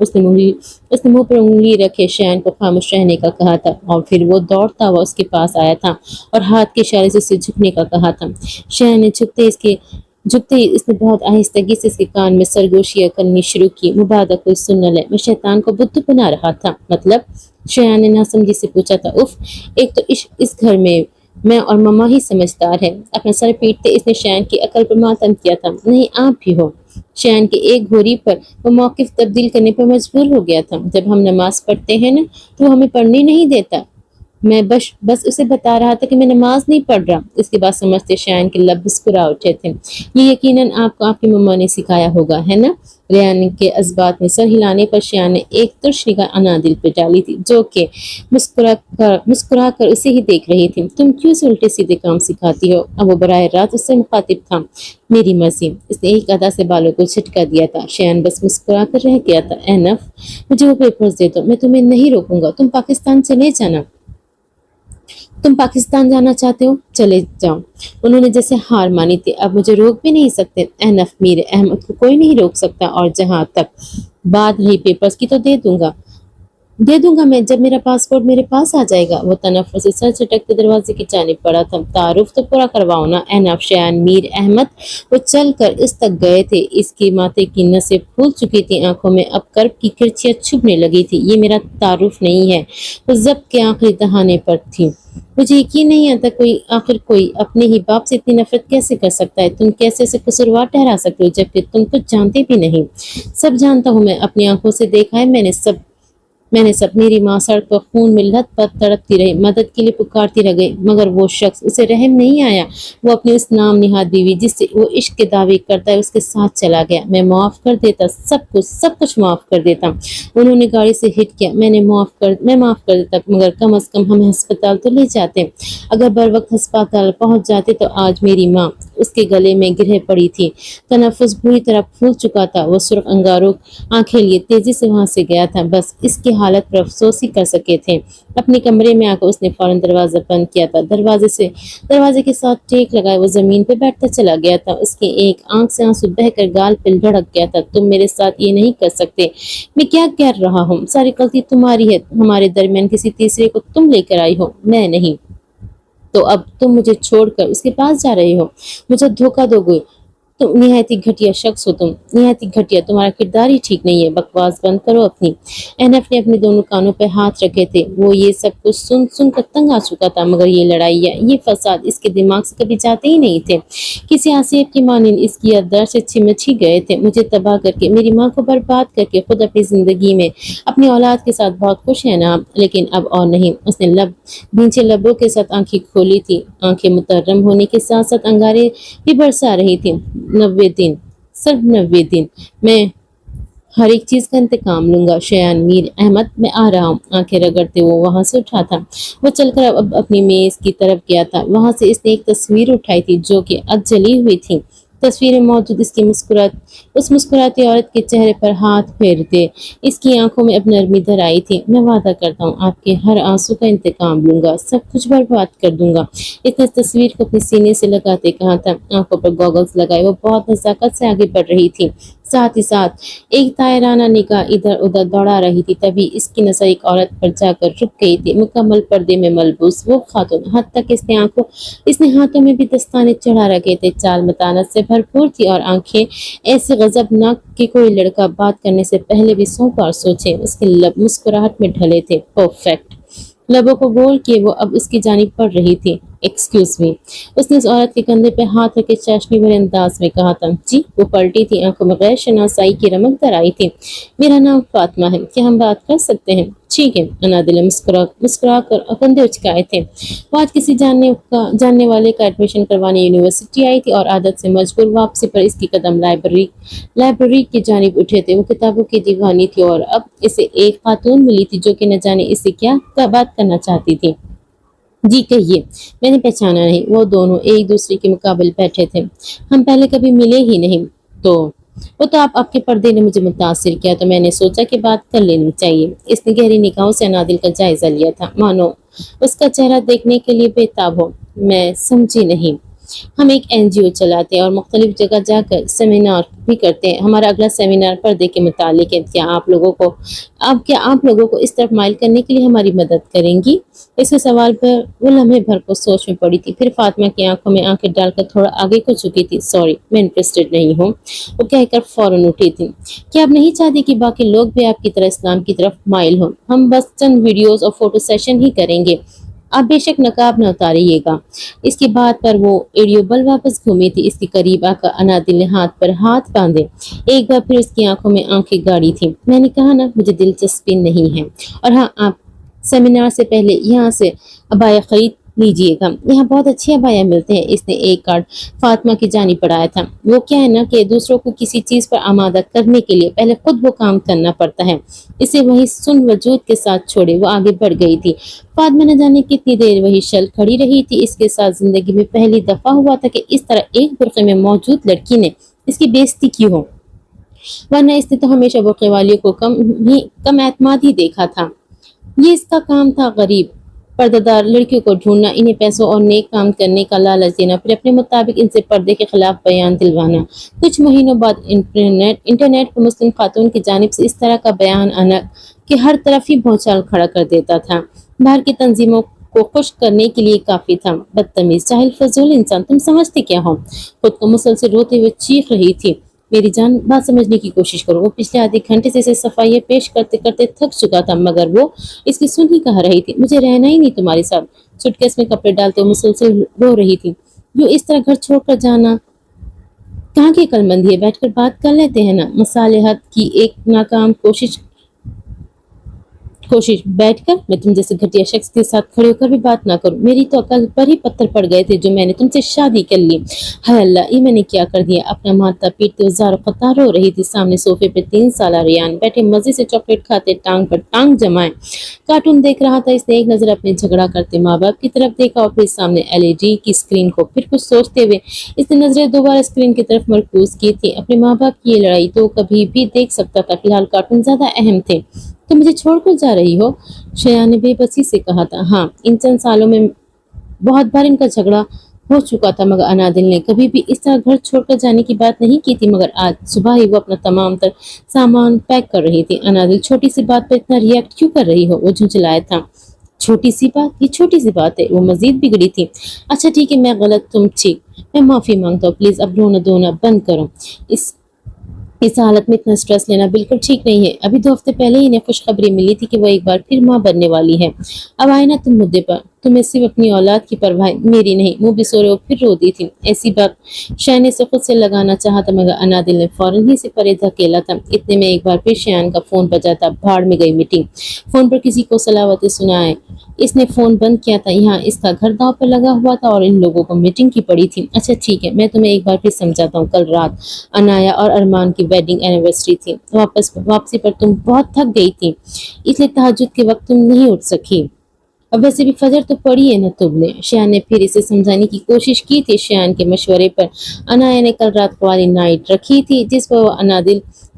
اس نے منہ پر انگلی رکھے شایان کو خاموش رہنے کا کہا تھا اور پھر وہ دوڑتا ہوا اس کے پاس آیا تھا اور ہاتھ کے اشارے سے اسے جھکنے کا کہا تھا۔ شایان نے جھکتے ہی اس نے بہت آہستگی سے اس کے کان میں سرگوشیاں کرنی شروع کی۔ مبادہ کوئی سن نہ لے، میں شیطان کو بدھو بنا رہا تھا۔ مطلب؟ شایان نے ناسمجھی سے پوچھا تھا۔ اف، ایک تو اس گھر میں اور مما ہی سمجھدار ہے۔ اپنا سر پیٹتے اس نے شایان کی عقل پر ماتم کیا تھا۔ نہیں، آپ بھی ہو۔ شایان کے ایک گھوری پر وہ موقف تبدیل کرنے پر مجبور ہو گیا تھا۔ جب ہم نماز پڑھتے ہیں نا تو وہ ہمیں پڑھنے نہیں دیتا۔ میں بس اسے بتا رہا تھا کہ میں نماز نہیں پڑھ رہا۔ اس کی بات سمجھتے شایان کے لب مسکرا اٹھے تھے۔ یہ یقیناً آپ کو آپ کی مما نے سکھایا ہوگا، ہے نا؟ ریان کے اسبات میں سر ہلانے پر شایان نے ایک ترش نگاہ انادل پہ ڈالی تھی جو کہ مسکرا کر اسے ہی دیکھ رہی تھی۔ تم کیوں سے الٹے سیدھے کام سکھاتی ہو؟ اب وہ براہ راست اس سے مخاطب تھا۔ میری مرضی۔ اس نے ایک ادا سے بالوں کو جھٹکا دیا تھا۔ شایان بس مسکرا کر رہ گیا تھا۔ اینف، مجھے وہ پیپرز دے دو، میں تمہیں نہیں روکوں گا۔ تم پاکستان چلے جانا۔ تم پاکستان جانا چاہتے ہو؟ چلے جاؤ۔ انہوں نے جیسے ہار مانی تھی۔ اب مجھے روک بھی نہیں سکتے۔ اینف، میر احمد کو کوئی نہیں روک سکتا، اور جہاں تک بات رہی پیپرز کی تو دے دوں گا میں جب میرا پاسپورٹ میرے پاس آ جائے گا۔ وہ تنفر سے سر چٹکتے دروازے کی جانب پڑا تھا۔ تعارف تو پورا کرواؤ نا۔ اینف، شایان، میر احمد۔ وہ چل کر اس تک گئے تھے۔ اس کی ماتھے کی نسیں پھول چکی تھی، آنکھوں میں اب کرب کی کرچیاں چھپنے لگی تھی۔ یہ میرا تعارف نہیں ہے۔ وہ ضبط کے آخری دہانے پر تھی۔ مجھے یقین نہیں آتا آخر کوئی اپنے ہی باپ سے اتنی نفرت کیسے کر سکتا ہے؟ تم کیسے اسے قصوروار ٹھہرا سکتے ہو جبکہ تم کچھ جانتے بھی نہیں؟ سب جانتا ہوں میں، اپنی آنکھوں سے دیکھا ہے میں نے سب۔ میری ماں سڑک پر خون میں لت پت تڑپتی رہی، مدد کے لیے پکارتی رہ گئی، مگر وہ شخص، اسے رحم نہیں آیا۔ وہ اپنی اس نام نہاد بیوی جس سے وہ عشق کے دعوے کرتا ہے اس کے ساتھ چلا گیا۔ میں معاف کر دیتا، سب کچھ معاف کر دیتا۔ انہوں نے گاڑی سے ہٹ کیا، میں معاف کر دیتا، مگر کم از کم ہمیں ہسپتال تو لے جاتے۔ اگر بر وقت ہسپتال پہنچ جاتے تو آج میری ماں اس کے گلے میں گرہ پڑی تھی۔ تنفس بری طرح پھول چکا تھا۔ وہ سرخ انگاروں آنکھیں لیے تیزی سے وہاں سے گیا تھا، بس اس کی حالت پر افسوس ہی کر سکے تھے۔ اپنے کمرے میں آ کر اس نے فوراً دروازہ بند کیا تھا۔ دروازے کے ساتھ ٹیک لگائے وہ زمین پہ بیٹھتا چلا گیا تھا۔ اس کی ایک آنکھ سے آنسو بہہ کر گال پہ لڑک گیا تھا۔ تم میرے ساتھ یہ نہیں کر سکتے۔ میں کیا کر رہا ہوں؟ ساری غلطی تمہاری ہے۔ ہمارے درمیان کسی تیسرے کو تم لے کر آئی ہو، میں نہیں۔ تو اب تم مجھے چھوڑ کر اس کے پاس جا رہے ہو۔ مجھے دھوکہ دو گے۔ تم نہایت ہی گھٹیا شخص ہو، تم نہایت ہی گھٹیا، تمہارا کردار ہی ٹھیک نہیں ہے۔ بکواس بند کرو اپنی۔ اینف نے اپنے دونوں کانوں پہ ہاتھ رکھے تھے۔ وہ یہ سب کچھ سن کر تنگ آ چکا تھا، مگر یہ لڑائیاں، یہ فساد اس کے دماغ سے کبھی جاتے ہی نہیں تھے۔ کسی آسیب کی مانند اس کی یادداشت سے چمچ ہی گئے تھے۔ مجھے تباہ کر کے، میری ماں کو برباد کر کے، خود اپنی زندگی میں اپنی اولاد کے ساتھ بہت خوش ہیں نا، لیکن اب اور نہیں۔ اس نے بھینچے لبوں کے ساتھ آنکھیں کھولی تھی۔ آنکھیں مترم ہونے کے ساتھ ساتھ انگارے بھی برسا رہی تھی۔ 90 دن، صرف 90 دن، میں ہر ایک چیز کا انتقام لوں گا۔ شایان، میر احمد، میں آ رہا ہوں۔ آنکھیں رگڑتے وہ وہاں سے اٹھا تھا۔ وہ چل کر اب اپنی میز کی طرف گیا تھا۔ وہاں سے اس نے ایک تصویر اٹھائی تھی جو کہ اد جلی ہوئی تھی۔ تصویر میں موجود اس مسکراتی عورت کے چہرے پر ہاتھ پھیرتے اس کی آنکھوں میں اب نرمی دھر آئی تھی۔ میں وعدہ کرتا ہوں آپ کے ہر آنسو کا انتقام لوں گا، سب کچھ برباد کر دوں گا۔ اس نے تصویر کو اپنے سینے سے لگاتے کہا تھا۔ آنکھوں پر گوگلز لگائے وہ بہت نزاکت سے آگے بڑھ رہی تھی، ساتھ ہی ساتھ ایک طائرانہ نگاہ ادھر ادھر دوڑا رہی تھی۔ تبھی اس کی نظر ایک عورت پر جا کر رک گئی تھی، مکمل پردے میں ملبوس وہ خاتون۔ حد تک اس نے ہاتھوں میں بھی دستانے چڑھا رکھے تھے، چال متانت سے بھرپور تھی اور آنکھیں ایسے غضبناک کہ کوئی لڑکا بات کرنے سے پہلے بھی 100 بار سوچے۔ اس کے لب مسکراہٹ میں ڈھلے تھے۔ پرفیکٹ۔ لبوں کو گول کیے وہ اب اس کی جانب پڑھ رہی تھی۔ ایکسکیوز می، اس نے اس عورت کے کندھے پہ ہاتھ رکھ کے چاشنی بھرے انداز میں کہا تھا۔ جی؟ وہ پلٹی تھی، آنکھوں میں غیر شناسائی کی رمق در آئی تھی۔ میرا نام فاطمہ ہے، کیا ہم بات کر سکتے ہیں؟ ٹھیک ہے، انادل مسکرا کر کندھے اچکائے تھے۔ وہ آج کسی جاننے والے کا ایڈمیشن کروانے یونیورسٹی آئی تھی اور عادت سے مجبور واپسی پر اس کی قدم لائبریری کی جانب اٹھے تھے۔ وہ کتابوں کی دیوانی تھی اور اب اسے ایک خاتون ملی تھی جو کہ نہ جانے اس سے کیا بات کرنا چاہتی تھی۔ جی کہیے۔ میں نے پہچانا نہیں۔ وہ دونوں ایک دوسرے کے مقابل بیٹھے تھے۔ ہم پہلے کبھی ملے ہی نہیں۔ وہ تو آپ کے پردے نے مجھے متاثر کیا تو میں نے سوچا کہ بات کر لینی چاہیے۔ اس نے گہری نگاہوں سے انادل کا جائزہ لیا تھا، مانو اس کا چہرہ دیکھنے کے لیے بے تاب ہو۔ میں سمجھی نہیں۔ ہم ایک NGO چلاتے ہیں اور مختلف جگہ جا کر سیمینار بھی کرتے ہیں. ہمارا اگلا سیمینار پردے کے متعلق ہے. کیا آپ لوگوں کو اس طرف مائل کرنے کے لیے ہماری مدد کریں گی؟ اس کے سوال پر وہ لمحے بھر کو سوچ میں پڑی تھی. پھر فاطمہ کی آنکھوں میں آنکھیں ڈال کر تھوڑا آگے کو چکی تھی. سوری، میں انٹرسٹڈ نہیں ہوں، وہ کہہ کر فوراً اٹھی تھی. کیا آپ نہیں چاہتے کہ باقی لوگ بھی آپ کی طرح اسلام کی طرف مائل ہوں؟ ہم بس چند ویڈیوز اور فوٹو سیشن ہی کریں گے. آپ بے شک نقاب نہ اتاریے گا. اس کی بات پر وہ ایڈیو بل واپس گھومی تھی. اس کے قریب آ کر انادل نے ہاتھ پر ہاتھ باندھے. ایک بار پھر اس کی آنکھوں میں آنکھیں گاڑی تھی. میں نے کہا نا، مجھے دلچسپی نہیں ہے. اور ہاں، آپ سیمینار سے پہلے یہاں سے ابایا خرید لیجئے گا. یہاں بہت اچھے ابایا ملتے ہیں. اس نے ایک کارڈ فاطمہ کی جانب بڑھایا تھا. وہ کیا ہے نا کہ دوسروں کو کسی چیز پر آمادہ کرنے کے لیے پہلے خود وہ کام کرنا پڑتا ہے. اسے وہی سن وجود کے ساتھ چھوڑے وہ آگے بڑھ گئی تھی. فاطمہ نہ جانے کتنی دیر وہی شل کھڑی رہی تھی. اس کے ساتھ زندگی میں پہلی دفعہ ہوا تھا کہ اس طرح ایک برقعے میں موجود لڑکی نے اس کی بےعزتی کی ہو، ورنہ اس نے تو ہمیشہ برقعے والیوں کو کم اعتماد ہی دیکھا تھا. یہ اس کا کام تھا، غریب پردہ دار لڑکیوں کو ڈھونڈنا، انہیں پیسوں اور نیک کام کرنے کا لالچ دینا، پھر اپنے مطابق ان سے پردے کے خلاف بیان دلوانا. کچھ مہینوں بعد انٹرنیٹ پر مسلم خاتون کی جانب سے اس طرح کا بیان آنا کہ ہر طرف ہی بھونچال کھڑا کر دیتا تھا. باہر کی تنظیموں کو خوش کرنے کے لیے کافی تھا. بدتمیز، جاہل، فضول انسان، تم سمجھتے کیا ہو؟ خود کو مسلسل روتے ہوئے چیخ رہی تھی. میری جان، بات سمجھنے کی کوشش کرو. وہ پچھلے آدھے گھنٹے سے اسے صفائیاں پیش کرتے کرتے تھک چکا تھا، مگر وہ اس کی سن ہی کہا رہی تھی. مجھے رہنا ہی نہیں تمہارے ساتھ. سوٹ کیس میں کپڑے ڈالتے ہوئے مسلسل رو رہی تھی. جو اس طرح گھر چھوڑ کر جانا کہاں کی عقل مندی ہے؟ بیٹھ کر بات کر لیتے ہیں نا. مصالحت کی ایک ناکام کوشش بیٹھ کر. میں تم جیسے گھٹیا شخص کے ساتھ کھڑے ہو کر بھی بات نہ کروں. میری تو عقل پر ہی پتھر پڑ گئے تھے جو میں نے تم سے شادی کر لی. ہائے اللہ، یہ میں نے کیا کر دیا؟ اپنا ماتھا پیٹتے ہوئے زار و قطار رو رہی تھی. سامنے صوفے پہ 3 سالہ ریان بیٹھے مزے سے چاکلیٹ کھاتے، ٹانگ پر ٹانگ جمائے کارٹون دیکھ رہا تھا. اس نے ایک نظر اپنے جھگڑا کرتے ماں باپ کی طرف دیکھا اور پھر سامنے LED کی اسکرین کو. پھر کچھ سوچتے ہوئے اس نے نظریں دوبارہ اسکرین کی طرف مرکوز کی تھی. اپنے ماں باپ کی یہ لڑائی تو کبھی بھی دیکھ سکتا تھا، فی الحال کارٹون زیادہ اہم تھے. تو مجھے چھوڑ کر جا رہی ہو؟ شیان نے بے بسی سے کہا تھا. ہاں، ان چند سالوں میں بہت بار ان کا جھگڑا ہو چکا تھا، مگر انادل نے کبھی بھی اس طرح گھر چھوڑ کر جانے کی بات نہیں کی تھی. مگر آج صبح ہی وہ اپنا تمام تر سامان پیک کر رہی تھی. انادل، چھوٹی سی بات پر اتنا ریئیکٹ کیوں کر رہی ہو؟ وہ جھنجھلایا تھا. چھوٹی سی بات؟ یہ چھوٹی سی بات ہے. وہ مزید بگڑی تھی. اچھا ٹھیک ہے، میں غلط، تم ٹھیک. میں معافی مانگتا ہوں. پلیز اب رونا دھونا بند کرو. اس حالت میں اتنا سٹریس لینا بالکل ٹھیک نہیں ہے. ابھی 2 ہفتے پہلے ہی انہیں خوشخبری ملی تھی کہ وہ ایک بار پھر ماں بننے والی ہے. اب آئے نا تم مدعے پر. تمہیں صرف اپنی اولاد کی پرواہ، میری نہیں. منہ بسورے وہ پھر رو دی تھی. ایسی بات شیان نے اسے خود سے لگانا چاہا تھا، مگر انادل نے فوراً ہی سے پرے دھکیلا تھا. اتنے میں ایک بار پھر شیان کا فون بجا تھا. بھاڑ میں گئی میٹنگ. فون پر کسی کو صلاحاتیں سنائے. اس نے فون بند کیا تھا. یہاں اس کا گھر داؤ پر لگا ہوا تھا اور ان لوگوں کو میٹنگ کی پڑی تھی. اچھا ٹھیک ہے، میں تمہیں ایک بار پھر سمجھاتا ہوں. کل رات انایا اور ارمان کی ویڈنگ اینیورسری تھی. واپسی پر تم بہت تھک گئی تھی، اس لیے تہجد کے وقت تم نہیں اٹھ سکی. اب ویسے بھی فجر تو پڑی ہے نا تم نے. شیان نے پھر اسے سمجھانے کی کوشش کی تھی. شیان کے مشورے پر انایا نے کل رات قوالی نائٹ رکھی تھی جس پر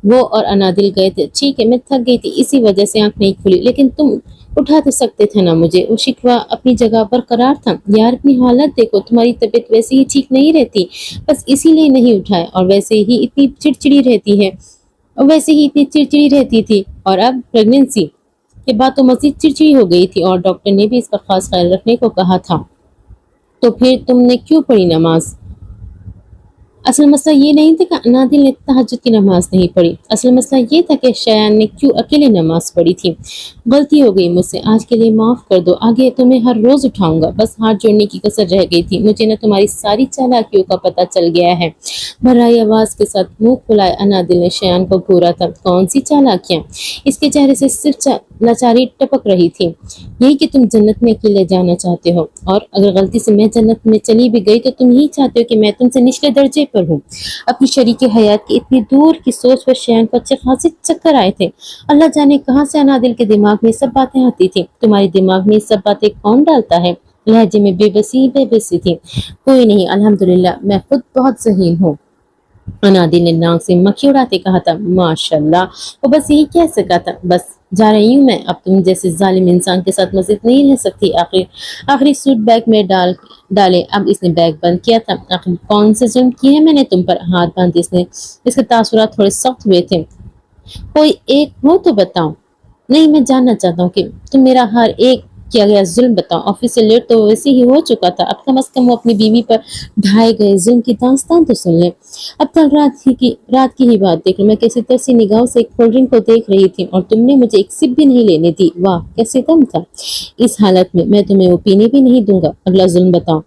وہ اور انادل گئے تھے. ٹھیک ہے، میں تھک گئی تھی، اسی وجہ سے آنکھ نہیں کھلی، لیکن تم اٹھا تو سکتے تھے نا مجھے. وہ شکوہ اپنی جگہ برقرار تھا. یار، اپنی حالت دیکھو، تمہاری طبیعت ویسے ہی ٹھیک نہیں رہتی، بس اسی لیے نہیں اٹھائے. اور ویسے ہی اتنی چڑچڑی رہتی تھی. اور اب پریگننسی کے بعد تو مزید چڑچڑی ہو گئی تھی، اور ڈاکٹر نے بھی اس کا خاص خیال رکھنے کو کہا تھا. تو پھر تم نے کیوں پڑھی نماز؟ اصل مسئلہ یہ نہیں تھا کہ انادل نے تہجد کی نماز نہیں پڑھی. اصل مسئلہ یہ تھا کہ شیان نے کیوں اکیلے نماز پڑھی تھی. غلطی ہو گئی مجھ سے، آج کے لیے معاف کر دو. آگے تمہیں ہر روز اٹھاؤں گا. بس ہاتھ جوڑنے کی کسر رہ گئی تھی. مجھے نہ تمہاری ساری چالاکیوں کا پتہ چل گیا ہے. بھرائی آواز کے ساتھ منہ کھلائے انادل نے شیان کو گھورا تھا. کون سی چالاکیاں؟ اس کے چہرے سے صرف لاچاری ٹپک رہی تھی. یہی کہ تم جنت میں اکیلے جانا چاہتے ہو، اور اگر غلطی سے میں جنت میں چلی بھی گئی تو تم یہی چاہتے ہو کہ میں تم سے نچلے درجے پر ہوں. اپنی شریک حیات کی اتنی دور کی سوچ پر شیان کو اچھے خاصے چکر آئے تھے. اللہ جانے کہاں سے انادل کے دماغ میں سب باتیں آتی تھی. تمہارے دماغ میں سب باتیں کون ڈالتا ہے؟ لہجے میں بے بسی تھی. کوئی نہیں، الحمدللہ، میں خود بہت ذہین ہوں. انادل نے ناک سے مکھی اڑاتے کہا تھا. ماشاءاللہ. وہ بس یہی کہہ سکا تھا. بس جا رہی ہوں میں، اب تم جیسے ظالم انسان کے ساتھ مزید نہیں رہ سکتی۔ آخری سوٹ بیگ میں ڈالے۔ اب اس نے بیگ بند کیا تھا۔ آخر کون سے ظلم کیے ہیں میں نے تم پر؟ ہاتھ باندھے اس کے تاثرات تھوڑے سخت ہوئے تھے۔ کوئی ایک ہو تو بتاؤ۔ نہیں، میں جاننا چاہتا ہوں کہ تم میرا ہر ایک کیا گیا ظلم بتاؤ۔ آفس سے لیٹ تو ویسے ہی ہو چکا تھا، اب کم از کم وہ اپنی بیوی پر ڈھائے گئے ظلم کی داستان تو سن لیں۔ اب کل رات کی ہی بات دیکھ لو، میں کیسی ترسی نگاہوں سے ایک کولڈ ڈرنک کو دیکھ رہی تھی اور تم نے مجھے ایک سپ بھی نہیں لینے دی۔ واہ کیسے کم تھا! اس حالت میں تمہیں وہ پینے بھی نہیں دوں گا۔ اگلا ظلم بتاؤ۔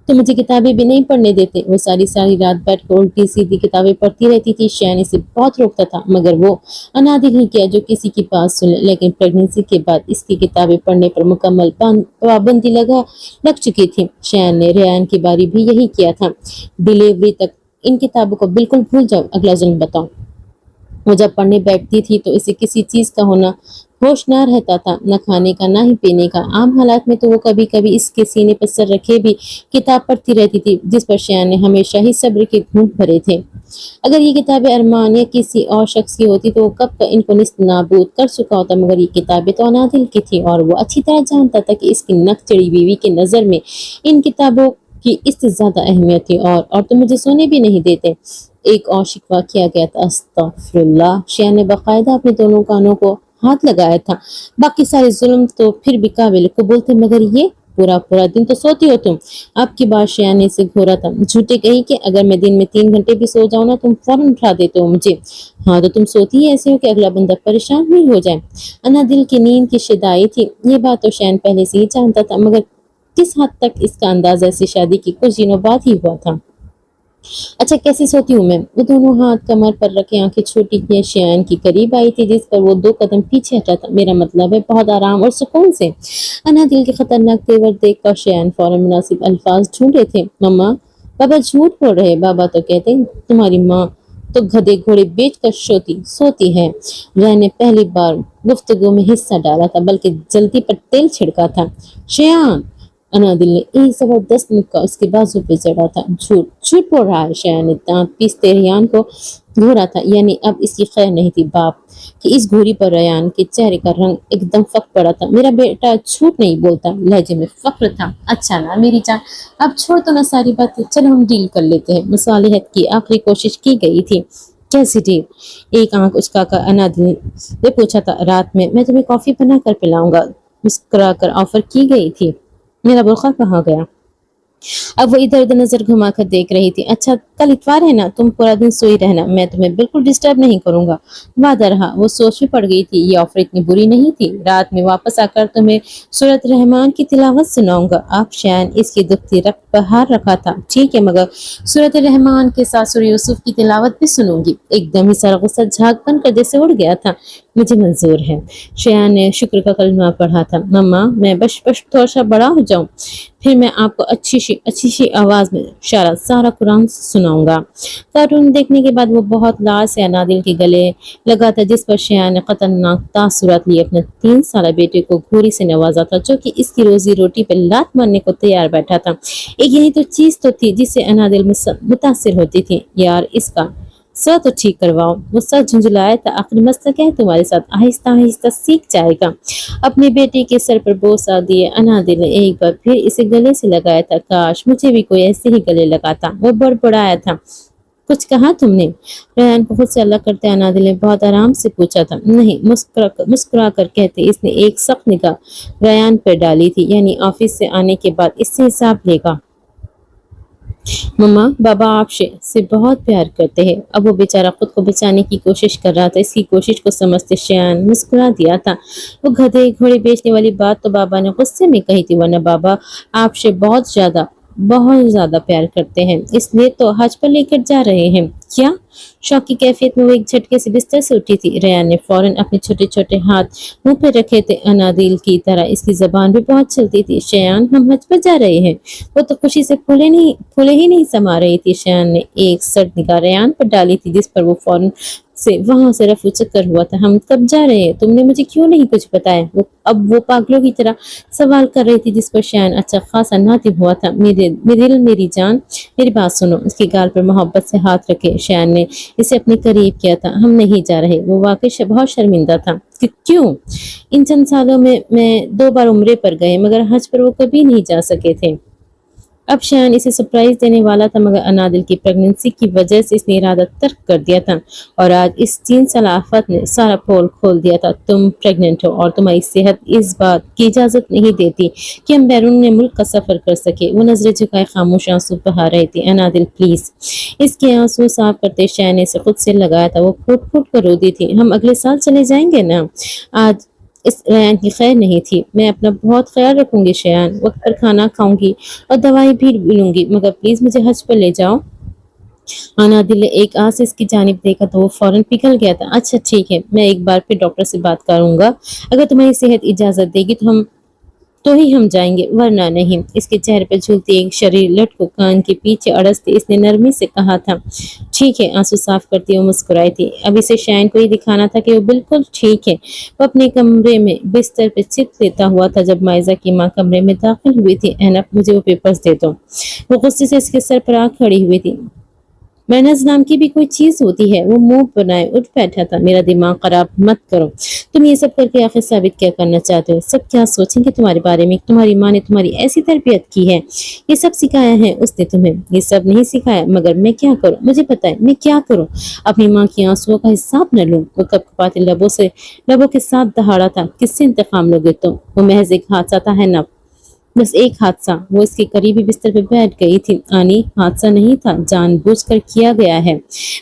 تو مجھے کتابیں بھی نہیں پڑھنے دیتے۔ وہ ساری رات بیٹھ کر الٹی سیدھی کتابیں پڑھتی رہتی تھی۔ شیان اسے بہت روکتا تھا مگر وہ انادل ہی کیا جو کسی کی بات سن لے، لیکن پریگننسی کے بعد اس کی کتابیں پڑھنے پر مکمل پابندی لگ چکی تھی۔ شیان نے ریان کی باری بھی یہی کیا تھا۔ ڈیلیوری تک ان کتابوں کو بالکل بھول جاؤ۔ اگلا ظلم بتاؤ۔ وہ جب پڑھنے بیٹھتی تھی تو اسے کسی چیز کا ہونا ہوش نہ رہتا تھا، نہ کھانے کا نہ ہی پینے کا۔ عام حالات میں تو وہ کبھی کبھی اس کے سینے پر سر رکھے بھی کتاب پڑھتی رہتی تھی، جس پر شیان نے ہمیشہ ہی صبر کے گھونٹ بھرے تھے۔ اگر یہ کتابیں ارمان یا کسی اور شخص کی ہوتی تو وہ کب کا ان کو نیست نابود کر چکا ہوتا، مگر یہ کتابیں تو انادل کی تھی اور وہ اچھی طرح جانتا تھا کہ اس کی نک چڑی بیوی کی نظر میں ان کتابوں کی اس سے زیادہ اہمیت تھی۔ اور تو مجھے سونے بھی نہیں دیتے۔ ایک اور شکوہ کیا گیا تھا۔ استغفر اللہ! شیان نے باقاعدہ اپنے دونوں کانوں کو ہاتھ لگایا تھا۔ باقی سارے ظلم تو پھر بھی قابل قبول تھے، مگر یہ پورا دن تو سوتی ہو تم۔ اب کی بار شیان نے اسے گھورا تھا۔ جھوٹے کہیں کہ اگر میں دن میں 3 گھنٹے بھی سو جاؤں نا تم فوراً اٹھا دیتے ہو مجھے۔ ہاں تو تم سوتی ہی ایسے ہو کہ اگلا بندہ پریشان نہیں ہو جائے۔ انادل کی نیند کی شدائی تھی، یہ بات تو شیان پہلے سے ہی جانتا تھا، مگر کس حد تک اس کا اندازہ اسے شادی کی کچھ دنوں بعد ہی ہوا تھا۔ اچھا کیسی سوتی ہوں میں؟ وہ دونوں ہاتھ کمر پر رکھے آنکھیں چھوٹی کی شیان کی قریب آئی تھی، جس پر وہ 2 قدم پیچھے ہٹا تھا۔ میرا مطلب ہے بہت آرام اور سکون سے۔ انادل کے خطرناک تیور دیکھ کر شیان فوراً مناسب الفاظ ڈھونڈے تھے۔ مما، بابا جھوٹ بول رہے۔ بابا تو کہتے ہیں تمہاری ماں تو گدھے گھوڑے بیچ کر سوتی ہے۔ رین نے پہلی بار گفتگو میں حصہ ڈالا تھا، بلکہ جلدی پر تیل چھڑکا تھا۔ شیان! انادل نے ایک زبردست مکہ اس کے بازو پہ چڑھا تھا۔ جھوٹ بول رہا ہے۔ شیان نے دانت پیستے ریان کو گھورا تھا، یعنی اب اس کی خیر نہیں تھی۔ باپ کی اس گھوری پر ریان کے چہرے کا رنگ ایک دم پھک پڑا تھا۔ میرا بیٹا جھوٹ نہیں بولتا، لہجے میں فخر تھا۔ اچھا نا میری جان، اب چھوڑ تو نہ ساری باتیں، چلو ہم ڈیل کر لیتے ہیں۔ مصالحت کی آخری کوشش کی گئی تھی۔ کیسی ڈیل؟ ایک آنکھ اچکا کر انادل نے پوچھا تھا۔ رات میں تمہیں کافی بنا کر پلاؤں گا، مسکرا کر آفر کی گئی تھی۔ میرا برقع کہاں گیا؟ اب وہ ادھر ادھر نظر گھما کر دیکھ رہی تھی۔ اچھا کل اتوار ہے نا، تم پورا دن سوئی رہنا، میں تمہیں بالکل ڈسٹرب نہیں کروں گا۔ وعدہ رہا۔ وہ سوچ میں پڑ گئی تھی، یہ آفر اتنی بری نہیں تھی۔ رات میں واپس آ کر تمہیں سورۃ الرحمن کی تلاوت سناؤں گا۔ آپ شیان اس کی دکھتی رگ بہار رکھا تھا۔ ٹھیک ہے، مگر سورۃ الرحمن کے ساتھ سورہ یوسف کی تلاوت بھی سنوں گی۔ ایک دم ہی سارا غصہ جھاگ بن کر جیسے اڑ گیا تھا۔ مجھے منظور ہے۔ شیان نے شکر کا کلمہ پڑھا تھا۔ مما، میں بش تھوڑا سا بڑا ہو جاؤں، پھر میں آپ کو اچھی سی آواز میں سارا قرآن سناؤں گا۔ کارٹون دیکھنے کے بعد وہ بہت لاڈ سے انادل کے گلے لگا تھا، جس پر شیان نے خطرناک تاثرات لیے اپنے 3 سالہ بیٹے کو گھوری سے نوازا تھا، جو کہ اس کی روزی روٹی پہ لات مارنے کو تیار بیٹھا تھا۔ ایک یہی تو چیز تو تھی جس سے انادل متاثر ہوتی تھی۔ یار اس کا سر تو ٹھیک کرواؤ۔ وہ سر جھنجھلایا تھا۔ آخری مسئلہ کیا ہے تمہارے ساتھ؟ آہستہ آہستہ سیکھ جائے گا۔ اپنے بیٹے کے سر پر بوسہ دیے انادل نے ایک بار پھر اسے گلے سے لگایا تھا۔ کاش مجھے بھی کوئی ایسے ہی گلے لگاتا۔ وہ بڑبڑایا تھا۔ کچھ کہا تم نے؟ ریان کو خود سے اللہ کرتے انادل نے بہت آرام سے پوچھا تھا۔ نہیں، مسکرا کر کہتے اس نے ایک سخت نگاہ ریان پر ڈالی تھی، یعنی آفس سے آنے کے بعد اس سے حساب لے گا۔ مما، بابا آپ سے بہت پیار کرتے ہیں۔ اب وہ بیچارہ خود کو بچانے کی کوشش کر رہا تھا۔ اس کی کوشش کو سمجھتے شیان مسکرا دیا تھا۔ وہ گدھے گھوڑے بیچنے والی بات تو بابا نے غصے میں کہی تھی، ورنہ بابا آپ سے بہت زیادہ پیار کرتے ہیں، اس لیے تو حج پر لے کر جا رہے ہیں۔ کیا؟ شوق کی کیفیت میں وہ ایک جھٹکے سے بستر سے اٹھی تھی۔ ریان نے فوراً اپنے چھوٹے چھوٹے ہاتھ منہ پہ رکھے تھے۔ انادل کی طرح اس کی زبان بھی بہت چلتی تھی۔ شیان، ہم حج پر جا رہے ہیں۔ وہ تو خوشی سے پھولے ہی نہیں سما رہی تھی۔ شیان نے ایک سرد نگاہ ریان پر ڈالی تھی، جس پر وہ فوراً سے وہاں سے رفو چکر ہوا تھا۔ ہم کب جا رہے ہیں؟ تم نے مجھے کیوں نہیں کچھ بتایا؟ اب وہ پاگلوں کی طرح سوال کر رہی تھی، جس پر شایان اچھا خاصا ناتب ہوا تھا۔ میرے دل میری جان، میری بات سنو۔ اس کی گال پر محبت سے ہاتھ رکھے شایان نے اسے اپنے قریب کیا تھا۔ ہم نہیں جا رہے۔ وہ واقعی بہت شرمندہ تھا۔ کیوں؟ ان چند سالوں میں 2 بار عمرے پر گئے، مگر حج پر وہ کبھی نہیں جا سکے تھے۔ اب شایان اسے سرپرائز دینے والا تھا، مگر انادل کی پریگننسی کی وجہ سے اس نے ارادہ ترک کر دیا تھا، اور آج اس 3 سالہ آفت نے سارا پول کھول دیا تھا۔ تم پریگننٹ ہو اور تمہاری صحت اس بات کی اجازت نہیں دیتی کہ ہم بیرون ملک کا سفر کر سکے۔ وہ نظریں جھکائے خاموش آنسو بہا رہی تھی۔ انادل پلیز۔ اس کے آنسو صاف کرتے شایان نے اسے خود سے لگایا تھا۔ وہ پھوٹ پھوٹ کر رو دی تھی۔ ہم اگلے سال چلے جائیں گے نا؟ آج اس ریان کی خیر نہیں تھی۔ میں اپنا بہت خیال رکھوں گی شایان، وقت پر کھانا کھاؤں گی اور دوائی بھی لوں گی، مگر پلیز مجھے حج پر لے جاؤ۔ انادل نے ایک آنکھ سے اس کی جانب دیکھا تو وہ فوراً پگھل گیا تھا۔ اچھا ٹھیک ہے، میں ایک بار پھر ڈاکٹر سے بات کروں گا۔ اگر تمہاری صحت اجازت دے گی تو ہی ہم جائیں گے، ورنہ نہیں۔ اس کے چہرے پر جھولتی ایک شریر لٹ کو کان کے پیچھے اڑستے اس نے نرمی سے کہا تھا۔ ٹھیک ہے۔ آنسو صاف کرتی وہ مسکرائی تھی۔ اب اسے شایان کو یہ دکھانا تھا کہ وہ بالکل ٹھیک ہے۔ وہ اپنے کمرے میں بستر پہ چت لیتا ہوا تھا جب مائزہ کی ماں کمرے میں داخل ہوئی تھی۔ احنف مجھے وہ پیپرز دے دو۔ وہ غصے سے اس کے سر پر آ کھڑی ہوئی تھی۔ محنت نام کی بھی کوئی چیز ہوتی ہے؟ وہ منہ بنائے اٹھ بیٹھا تھا۔ میرا دماغ خراب مت کرو۔ تم یہ سب کر کے آخر ثابت کیا کرنا چاہتے ہو؟ سب کیا سوچیں گے تمہارے بارے میں؟ تمہاری ماں نے تمہاری ایسی تربیت کی ہے، یہ سب سکھایا ہے اس نے تمہیں؟ یہ سب نہیں سکھایا، مگر میں کیا کروں؟ مجھے پتا ہے میں کیا کروں۔ اپنی ماں کی آنسوؤں کا حساب نہ لوں۔ وہ کپکپاتے لبوں کے ساتھ دہاڑا تھا۔ کس سے انتقام لوگے تم؟ وہ محض ایک حادثہ تھا ہے نا، بس ایک حادثہ۔ وہ اس کے قریبی بستر پہ بیٹھ گئی تھی۔ آنی، حادثہ نہیں تھا، جان بوجھ کر کیا گیا ہے۔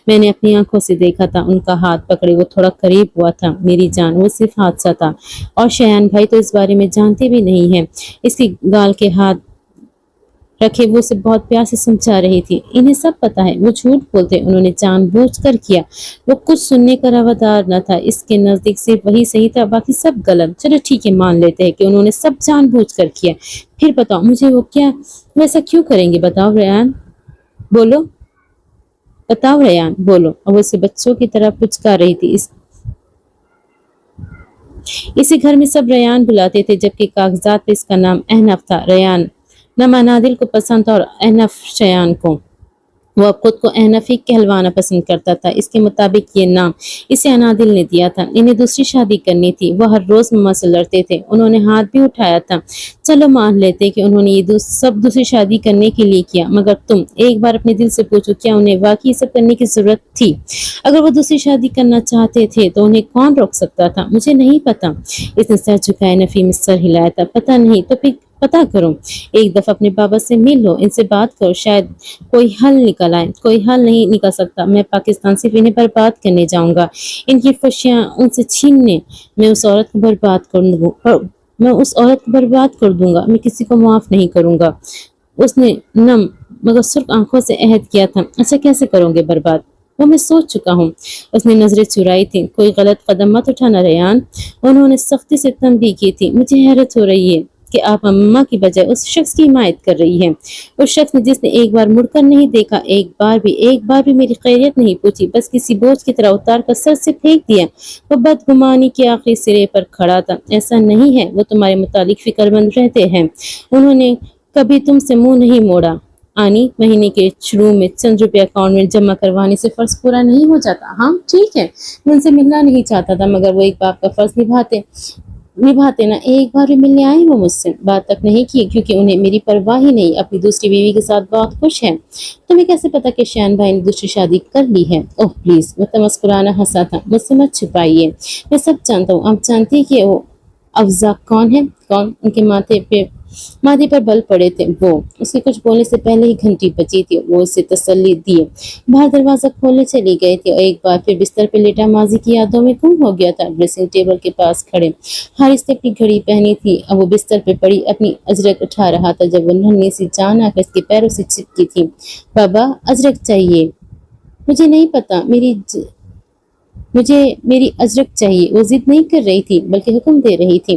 میں نے اپنی آنکھوں سے دیکھا تھا۔ ان کا ہاتھ پکڑے وہ تھوڑا قریب ہوا تھا۔ میری جان، وہ صرف حادثہ تھا، اور شایان بھائی تو اس بارے میں جانتے بھی نہیں ہیں۔ اس کی گال کے ہاتھ رکھے وہ اسے بہت پیار سے سمجھا رہی تھی۔ انہیں سب پتا ہے، وہ جھوٹ بولتے، انہوں نے جان بوجھ کر کیا۔ وہ کچھ سننے کا روادار نہ تھا۔ اس کے نزدیک صرف وہی صحیح تھا، باقی سب غلط۔ چلو ٹھیک ہے، مان لیتے ہیں کہ انہوں نے سب جان بوجھ کر کیا۔ پھر بتاؤ مجھے، وہ ایسا کیوں کریں گے؟ بتاؤ ریان، بولو۔ بتاؤ ریان، بولو۔ اور وہ اسے بچوں کی طرح پچکار رہی تھی۔ اسی گھر میں سب ریان بلاتے تھے، جبکہ کاغذات پہ اس کا نام احنف تھا۔ ریان نام انادل کو پسند تھا اور احنف شایان کو۔ وہ اب خود کو احنف ہی کہلوانا پسند کرتا تھا۔ اس کے مطابق یہ نام اسے انادل نے دیا تھا۔ انہیں دوسری شادی کرنی تھی۔ وہ ہر روز مما سے لڑتے تھے۔ انہوں نے ہاتھ بھی اٹھایا تھا۔ چلو مان لیتے کہ انہوں نے یہ سب دوسری شادی کرنے کے لیے کیا، مگر تم ایک بار اپنے دل سے پوچھو، کیا انہیں واقعی یہ سب کرنے کی ضرورت تھی؟ اگر وہ دوسری شادی کرنا چاہتے تھے تو انہیں کون روک سکتا تھا؟ مجھے نہیں پتا۔ اس نے سر جھکائے نفی میں سر ہلایا تھا۔ پتا نہیں تو پھر پتا کرو۔ ایک دفعہ اپنے بابا سے مل لو، ان سے بات کرو، شاید کوئی حل نکل آئے۔ کوئی حل نہیں نکل سکتا۔ میں پاکستان صرف انہیں برباد کرنے جاؤں گا، ان کی خوشیاں ان سے چھیننے۔ میں اس عورت کو برباد کر دوں گا۔ میں کسی کو معاف نہیں کروں گا۔ اس نے نم مگر سرخ آنکھوں سے عہد کیا تھا۔ اچھا کیسے کرو گے برباد؟ وہ میں سوچ چکا ہوں۔ اس نے نظریں چرائی تھی۔ کوئی غلط قدم مت اٹھانا ریان، انہوں نے سختی سے تنبیہ کی تھی۔ مجھے حیرت ہو رہی ہے کہ آپ اماں کی بجائے اس شخص کی حمایت کر رہی ہیں، اس شخص نے جس نے ایک بار مڑ کر نہیں دیکھا، ایک بار بھی میری خیریت نہیں پوچھی، بس کسی بوجھ کی طرح اتار کر سر سے پھینک دیا۔ وہ بدگمانی کے آخری سرے پر کھڑا تھا۔ ایسا نہیں ہے، وہ تمہارے متعلق فکر مند رہتے ہیں، انہوں نے کبھی تم سے منہ نہیں موڑا۔ آنی، مہینے کے شروع میں چند روپے اکاؤنٹ میں جمع کروانے سے فرض پورا نہیں ہو جاتا۔ ہاں ٹھیک ہے، میں ان سے ملنا نہیں چاہتا تھا، مگر وہ ایک باپ کا فرض نبھاتے نا۔ ایک بار بھی ملنے آئے وہ مجھ سے بات تک نہیں کی، کیونکہ انہیں میری پرواہ ہی نہیں۔ اپنی دوسری بیوی کے ساتھ بہت خوش ہے۔ تمہیں کیسے پتا کہ شایان بھائی نے دوسری شادی کر لی ہے؟ اوہ پلیز، وہ تمسکرانا ہنسا تھا۔ مجھ سے مت چھپائیے، میں سب جانتا ہوں۔ آپ جانتی کہ وہ افزا کون ہے؟ کون؟ ان کے ماتھے پر بل پڑے تھے۔ وہ اس کے کچھ بولنے سے پہلے ہی گھنٹی بجی تھی۔ وہ اسے تسلی دیے باہر دروازہ کھولنے چلی گئی تھی، اور ایک بار پھر بستر پہ لیٹا ماضی کی یادوں میں گم ہو گیا تھا۔ ڈریسنگ ٹیبل کے پاس کھڑے حارث نے اپنی گھڑی پہنی تھی، اب وہ بستر پہ پڑی اپنی اجرک اٹھا رہا تھا جب وہ ننھی سی جان آ کر اس کے پیروں سے چپکی تھی۔ بابا، اجرک چاہیے۔ مجھے نہیں پتا، مجھے میری اجرک چاہیے۔ وہ ضد نہیں کر رہی تھی بلکہ حکم دے رہی تھی۔